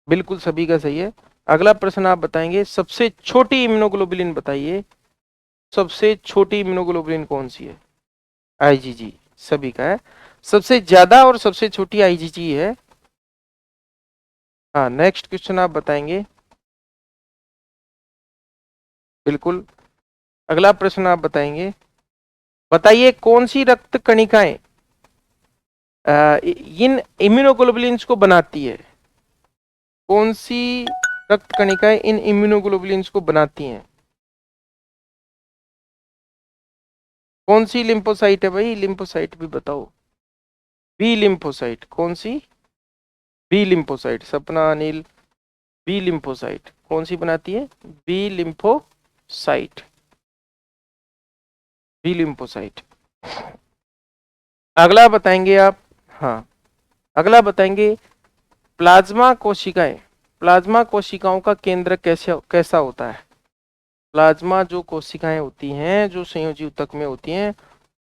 बिल्कुल सभी का सही है। अगला प्रश्न आप बताएंगे, सबसे छोटी इम्यूनोग्लोबुलिन बताइए, सबसे छोटी इम्यूनोग्लोबुलिन कौन सी है? IgG, सभी का है। सबसे ज्यादा और सबसे छोटी IgG है। हाँ, नेक्स्ट क्वेश्चन आप बताएंगे। बिल्कुल। अगला प्रश्न आप बताएंगे, बताइए कौन सी रक्त कणिकाएं इन इम्यूनोग्लोबुलिन्स को बनाती है? कौन सी रक्त कणिकाएं इन इम्यूनोग्लोबुलिन्स को बनाती हैं? कौन सी लिम्फोसाइट है भाई? लिम्फोसाइट भी बताओ। B lymphocyte. कौन सी? B lymphocyte. सपना, अनिल, बी लिम्फोसाइट कौन सी बनाती है? B lymphocyte, B lymphocyte. अगला बताएंगे आप। हाँ, अगला बताएंगे, प्लाज्मा कोशिकाएं, प्लाज्मा कोशिकाओं का केंद्र कैसा होता है? प्लाज्मा जो कोशिकाएं होती हैं, जो संयोजी ऊतक में होती हैं,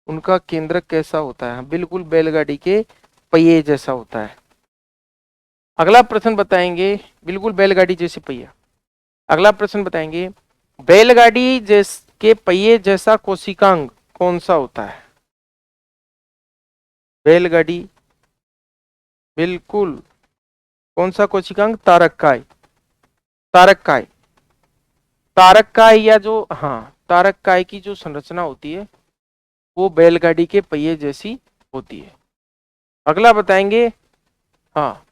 उनका केंद्र कैसा होता है? बिल्कुल बैलगाड़ी के पहिए जैसा होता है। अगला प्रश्न बताएंगे, बिल्कुल बैलगाड़ी जैसे पहिया। अगला प्रश्न बताएंगे, बैलगाड़ी के पहिए जैसा कोशिकांग कौन सा होता है? बैलगाड़ी, बिल्कुल। कौन सा कोशिकांग? तारककाय, तारककाय, तारककाय, या जो, हाँ, तारककाय की जो संरचना होती है वो बैलगाड़ी के पहिए जैसी होती है। अगला बताएंगे, हाँ,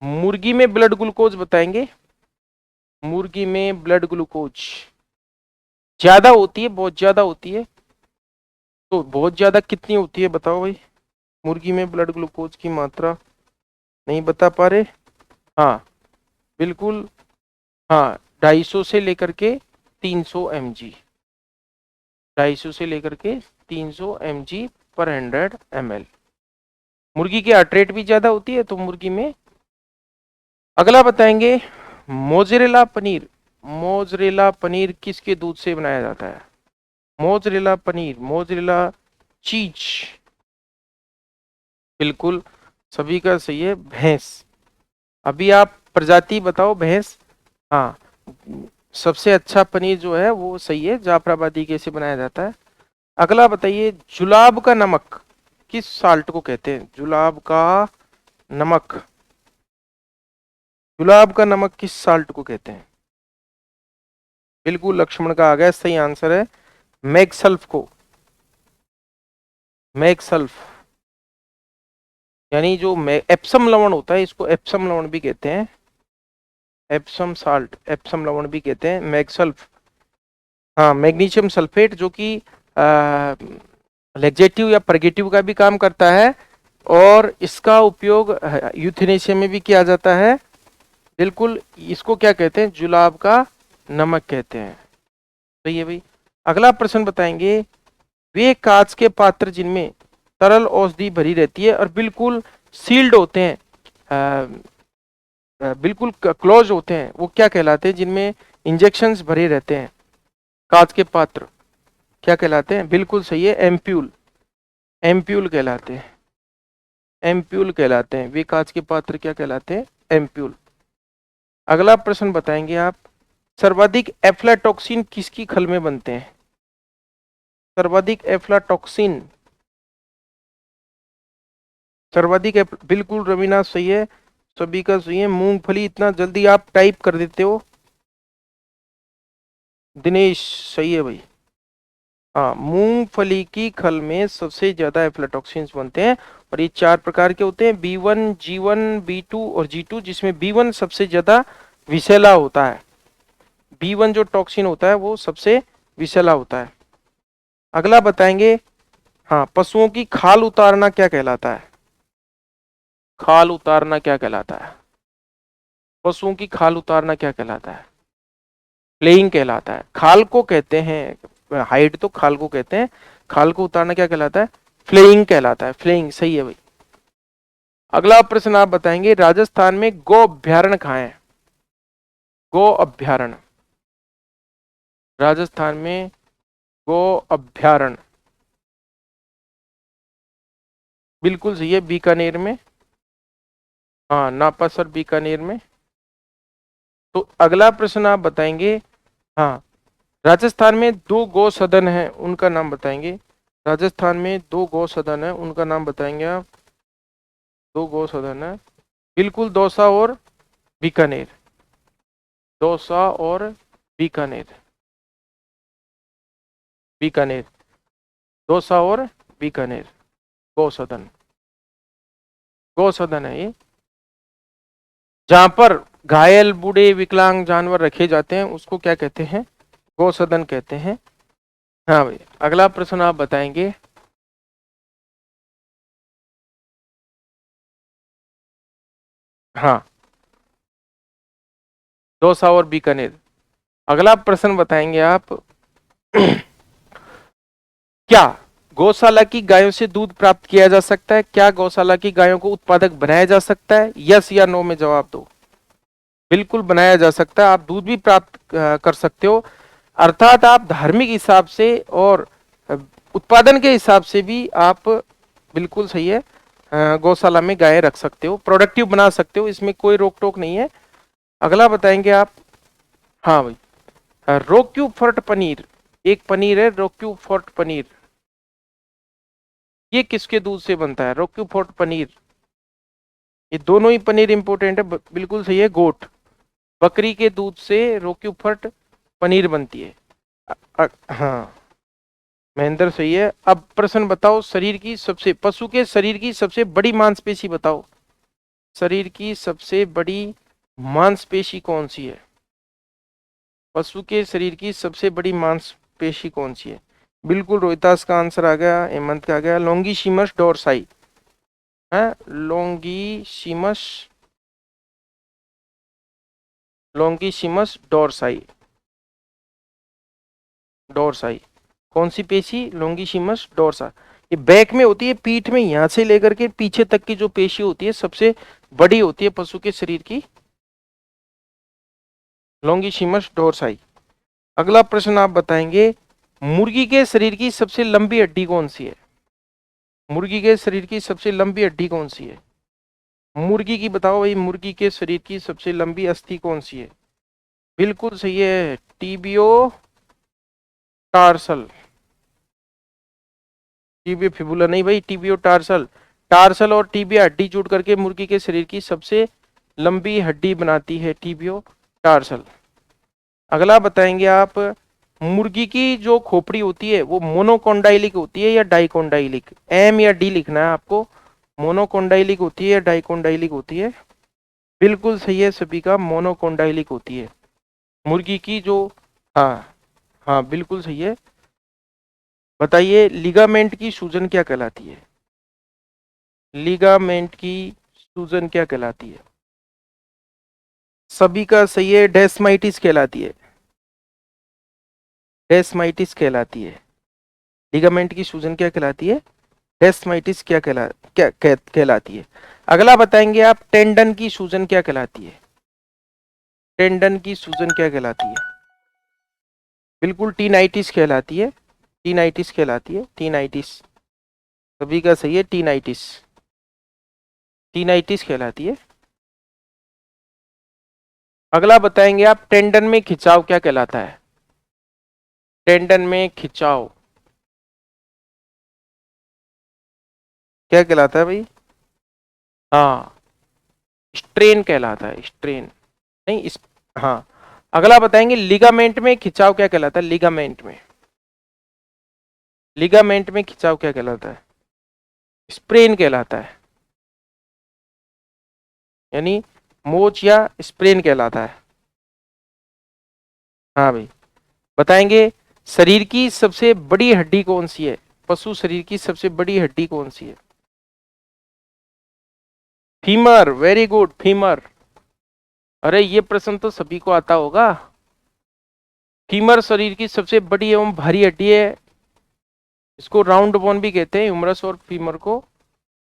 मुर्गी में ब्लड ग्लूकोज बताएंगे। मुर्गी में ब्लड ग्लूकोज ज्यादा होती है, बहुत ज्यादा होती है, तो बहुत ज्यादा कितनी होती है बताओ भाई? मुर्गी में ब्लड ग्लूकोज की मात्रा नहीं बता पा रहे? हाँ बिल्कुल, हाँ, 250 से लेकर के 300 mg, 250 से लेकर के 300 mg पर 100 ml। मुर्गी की हार्ट रेट भी ज्यादा होती है तो मुर्गी में। अगला बताएंगे, मोजरेला पनीर, मोजरेला पनीर किसके दूध से बनाया जाता है? मोजरेला पनीर, मोजरेला चीज, बिल्कुल सभी का सही है, भैंस। अभी आप प्रजाति बताओ भैंस। हाँ, सबसे अच्छा पनीर जो है वो सही है, जाफराबादी कैसे बनाया जाता है। अगला बताइए, जुलाब का नमक किस साल्ट को कहते हैं? जुलाब का नमक, जुलाब का नमक किस साल्ट को कहते हैं? बिल्कुल लक्ष्मण का आ गया सही आंसर है, मैगसल्फ को, मैगसल्फ। यानी जो एप्सम लवण होता है, इसको एप्सम लवण भी कहते हैं, एप्सम साल्ट, एप्सम लवण भी कहते हैं, मैगसल्फ। हाँ, मैग्नीशियम सल्फेट, जो कि लेक्जेटिव या परगेटिव का भी काम करता है, और इसका उपयोग यूथेनेशिया में भी किया जाता है। बिल्कुल, इसको क्या कहते हैं? जुलाब का नमक कहते हैं। सही है भाई। अगला प्रश्न बताएंगे, वे कांच के पात्र जिनमें तरल औषधि भरी रहती है और बिल्कुल सील्ड होते हैं, बिल्कुल क्लोज होते हैं, वो क्या कहलाते हैं? जिनमें इंजेक्शंस भरे रहते हैं, कांच के पात्र क्या कहलाते हैं? बिल्कुल सही है, एम्प्यूल, एम्प्यूल कहलाते हैं, एम्प्यूल कहलाते हैं वे कांच के पात्र, क्या कहलाते हैं? एम्प्यूल। अगला प्रश्न बताएंगे आप, सर्वाधिक एफ्लाटॉक्सिन किसकी खल में बनते हैं? सर्वाधिक एफ्लाटॉक्सिन, सर्वाधिक बिल्कुल रवीना सही है, सभी का सही है। मूंगफली, इतना जल्दी आप टाइप कर देते हो। दिनेश, सही है भाई। हाँ, मूंगफली की खल में सबसे ज्यादा एफ्लाटॉक्सिन्स बनते हैं और ये 4 प्रकार के होते हैं, B1, G1, B2 और G2, जिसमें B1 सबसे ज्यादा विषैला होता है। B1 जो टॉक्सिन होता है वो सबसे विषैला होता है। अगला बताएंगे, हाँ, पशुओं की खाल उतारना क्या कहलाता है? खाल उतारना क्या कहलाता है? पशुओं की खाल उतारना क्या कहलाता है? फ्लेइंग कहलाता है। खाल को कहते हैं, हाइड तो खाल को कहते हैं, खाल को उतारना क्या कहलाता है? फ्लेइंग कहलाता है। फ्लेइंग सही है भाई। अगला प्रश्न आप बताएंगे, राजस्थान में गो अभ्यारण्य कहाँ है? गो अभ्यारण्य, राजस्थान में गो अभ्यारण्य, बिल्कुल सही है, बीकानेर में। हाँ, नापासर बीकानेर में। तो अगला प्रश्न आप बताएंगे, हाँ, राजस्थान में 2 गौ सदन है, उनका नाम बताएंगे। राजस्थान में 2 गौ सदन है, उनका नाम बताएंगे आप। 2 गौ सदन है, बिल्कुल, दौसा और बीकानेर। दौसा और बीकानेर। बीकानेर, दौसा और बीकानेर, गौ सदन। गौ सदन है ये, जहां पर घायल, बूढ़े, विकलांग जानवर रखे जाते हैं, उसको क्या कहते हैं? गौ सदन कहते हैं। हाँ भाई, अगला प्रश्न आप बताएंगे, हाँ, दौसा और बीकानेर। अगला प्रश्न बताएंगे आप, क्या गौशाला की गायों से दूध प्राप्त किया जा सकता है? क्या गौशाला की गायों को उत्पादक बनाया जा सकता है? यस या नो में जवाब दो। बिल्कुल बनाया जा सकता है, आप दूध भी प्राप्त कर सकते हो। अर्थात आप धार्मिक हिसाब से और उत्पादन के हिसाब से भी आप, बिल्कुल सही है, गौशाला में गाय रख सकते हो, प्रोडक्टिव बना सकते हो, इसमें कोई रोक टोक नहीं है। अगला बताएंगे आप, हाँ भाई, रोक्यू फर्ट पनीर, एक पनीर है रोक्यू फर्ट पनीर, ये किसके दूध से बनता है? रोक्यू फर्ट पनीर, ये दोनों ही पनीर इंपोर्टेंट है, बिल्कुल सही है, गोट, बकरी के दूध से रोक्यू फर्ट पनीर बनती है। हाँ, महेंद्र सही है। अब प्रश्न बताओ, शरीर की सबसे, पशु के शरीर की सबसे बड़ी मांसपेशी बताओ। शरीर की सबसे बड़ी मांसपेशी कौन सी है? पशु के शरीर की सबसे बड़ी मांसपेशी कौन सी है? बिल्कुल, रोहितास का आंसर आ गया, हेमंत का आ गया, लॉन्गिशिमस डोरसाई है। लॉन्गिशिमस, लॉन्गिशिमस डोरसाई, डोरसाई, कौन सी पेशी? लॉन्गिशिमस डोरसा। ये बैक में होती है, पीठ में, यहां से लेकर के पीछे तक की जो पेशी होती है सबसे बड़ी होती है पशु के शरीर की, लॉन्गिशिमस डोरसाई। अगला प्रश्न आप बताएंगे, मुर्गी के शरीर की सबसे लंबी हड्डी कौन सी है? मुर्गी के शरीर की सबसे लंबी हड्डी कौन सी है? मुर्गी की बताओ भाई, मुर्गी के शरीर की सबसे लंबी अस्थि कौन सी है? बिल्कुल सही है, टीबियो टार्सल। टीबियो फिबुला नहीं भाई, टीबियो टार्सल। टार्सल और टीबिया हड्डी जुड़ करके मुर्गी के शरीर की सबसे लंबी हड्डी बनाती है, टीबियो टार्सल। अगला बताएंगे आप, मुर्गी की जो खोपड़ी होती है वो मोनोकोंडाइलिक होती है या डाइकोंडाइलिक? एम या डी लिखना है आपको। मोनोकोंडाइलिक होती है या डाइकोंडाइलिक होती है? बिल्कुल सही है, सभी का मोनोकोंडाइलिक होती है मुर्गी की जो, हाँ, हाँ, बिल्कुल सही है। बताइए, लिगामेंट की सूजन क्या कहलाती है? लिगामेंट की सूजन क्या कहलाती है? सभी का सही है, डेस्माइटिस कहलाती है। डेस्माइटिस कहलाती है। लिगामेंट की सूजन क्या कहलाती है? डेस्माइटिस कहलाती है। अगला बताएंगे आप, टेंडन की सूजन क्या कहलाती है? टेंडन की सूजन क्या कहलाती है? बिल्कुल, टीनाइटिस कहलाती है। टीनाइटिस कहलाती है, टीनाइटिस, सभी का सही है, टीनाइटिस, टीनाइटिस कहलाती है। अगला बताएंगे आप, टेंडन में खिंचाव क्या कहलाता है? टेंडन में खिंचाव क्या कहलाता है भाई? हाँ, स्ट्रेन कहलाता है, स्ट्रेन नहीं इस, हाँ। अगला बताएंगे लिगामेंट में खिंचाव क्या कहलाता है, लिगामेंट में, लिगामेंट में खिंचाव क्या कहलाता है, स्प्रेन कहलाता है, यानी मोच या स्प्रेन कहलाता है। हाँ भाई, बताएंगे शरीर की सबसे बड़ी हड्डी कौन सी है, पशु शरीर की सबसे बड़ी हड्डी कौन सी है, फीमर, वेरी गुड, फीमर। अरे ये प्रश्न तो सभी को आता होगा। फीमर शरीर की सबसे बड़ी एवं भारी हड्डी है, इसको राउंड बोन भी कहते हैं, ह्यूमरस और फीमर को,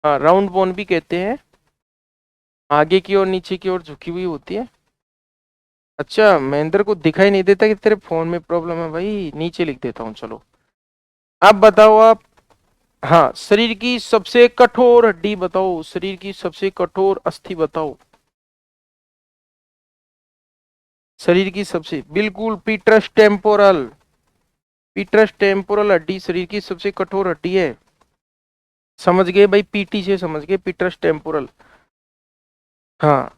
हाँ राउंड बोन भी कहते हैं, आगे की और नीचे की ओर झुकी हुई होती है। अच्छा महेंद्र को दिखाई नहीं देता कि तेरे फोन में प्रॉब्लम है भाई, नीचे लिख देता हूँ, चलो। अब बताओ आप, हाँ शरीर की सबसे कठोर हड्डी बताओ, शरीर की सबसे कठोर अस्थि बताओ, शरीर की सबसे, बिल्कुल पीट्रस टेम्पोरल, पीट्रस टेम्पोरल हड्डी शरीर की सबसे कठोर हड्डी है। समझ गए भाई, पीटी से समझ गए, पीट्रस टेम्पोरल। हाँ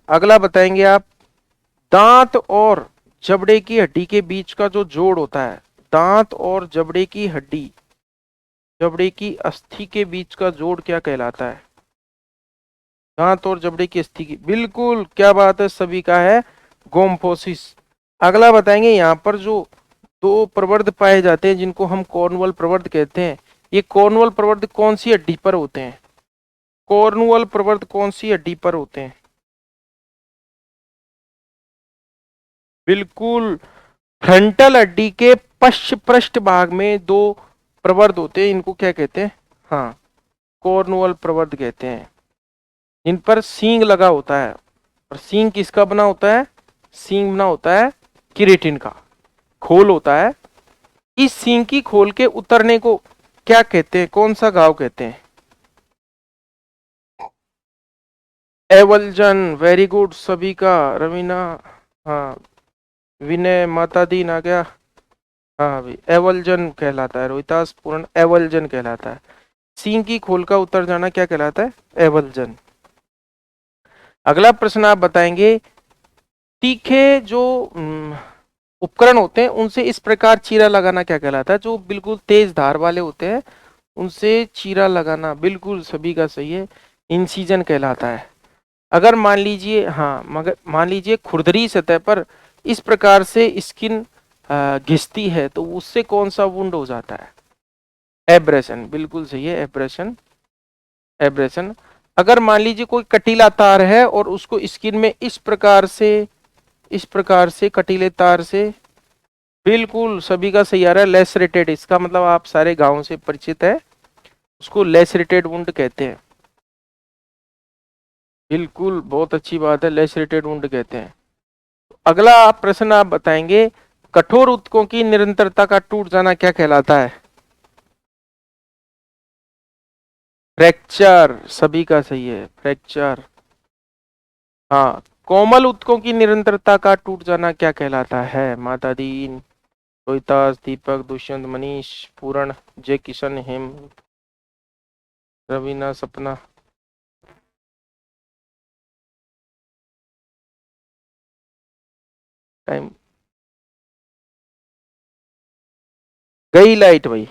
अगला बताएंगे आप, दांत और जबड़े की हड्डी के बीच का जो जोड़ होता है, दांत और जबड़े की हड्डी, जबड़े की अस्थि के बीच का जोड़ क्या कहलाता है, दांत और जबड़े की अस्थि की, बिल्कुल क्या बात है, सभी का है गोम्फोसिस। अगला बताएंगे, यहाँ पर जो दो प्रवर्ध पाए जाते हैं जिनको हम कॉर्नुअल प्रवर्ध कहते हैं, ये कॉर्नुअल प्रवर्ध कौन सी हड्डी पर होते हैं, कॉर्नुअल प्रवर्ध कौन सी हड्डी पर होते हैं, बिल्कुल फ्रंटल हड्डी के पश्च पृष्ठ भाग में दो प्रवर्ध होते हैं, इनको क्या कहते हैं, हाँ कॉर्नुअल प्रवर्ध कहते हैं, इन पर सींग लगा होता है। और सींग किसका बना होता है, सींग बना होता है किरेटिन का, खोल होता है। इस सींग की खोल के उतरने को क्या कहते हैं, कौन सा घाव कहते हैं, एवल्जन, वेरी गुड सभी का, रवीना, हाँ विनय, माता दीन आ गया, हाँ भाई एवल्जन कहलाता है, रोहितास पूर्ण एवल्जन कहलाता है, सींग की खोल का उतर जाना क्या कहलाता है, एवल्जन। अगला प्रश्न आप बताएंगे, तीखे जो उपकरण होते हैं उनसे इस प्रकार चीरा लगाना क्या कहलाता है, जो बिल्कुल तेज धार वाले होते हैं उनसे चीरा लगाना, बिल्कुल सभी का सही है, इंसीजन कहलाता है। अगर मान लीजिए, हाँ मगर मान लीजिए खुरदरी सतह पर इस प्रकार से स्किन घिसती है तो उससे कौन सा वुंड हो जाता है, एब्रेशन, बिल्कुल सही है एब्रेशन, एब्रेशन। अगर मान लीजिए कोई कटीला तार है और उसको स्किन में इस प्रकार से, इस प्रकार से कटीले तार से, बिल्कुल सभी का सही आ रहा है, लेसरेटेड, इसका मतलब आप सारे गांवों से परिचित है, उसको लेसरेटेड वुंड कहते हैं, बिल्कुल बहुत अच्छी बात है, लेसरेटेड वुंड कहते हैं। अगला प्रश्न आप बताएंगे, कठोर ऊतकों की निरंतरता का टूट जाना क्या कहलाता है, फ्रैक्चर, सभी का सही है फ्रैक्चर। हाँ कोमल ऊतकों की निरंतरता का टूट जाना क्या कहलाता है, माता दीन, रोहितास, दीपक, दुष्यंत, मनीष, पूरण, जय किशन, हेम, रवीना, सपना, टाइम, गई लाइट भाई,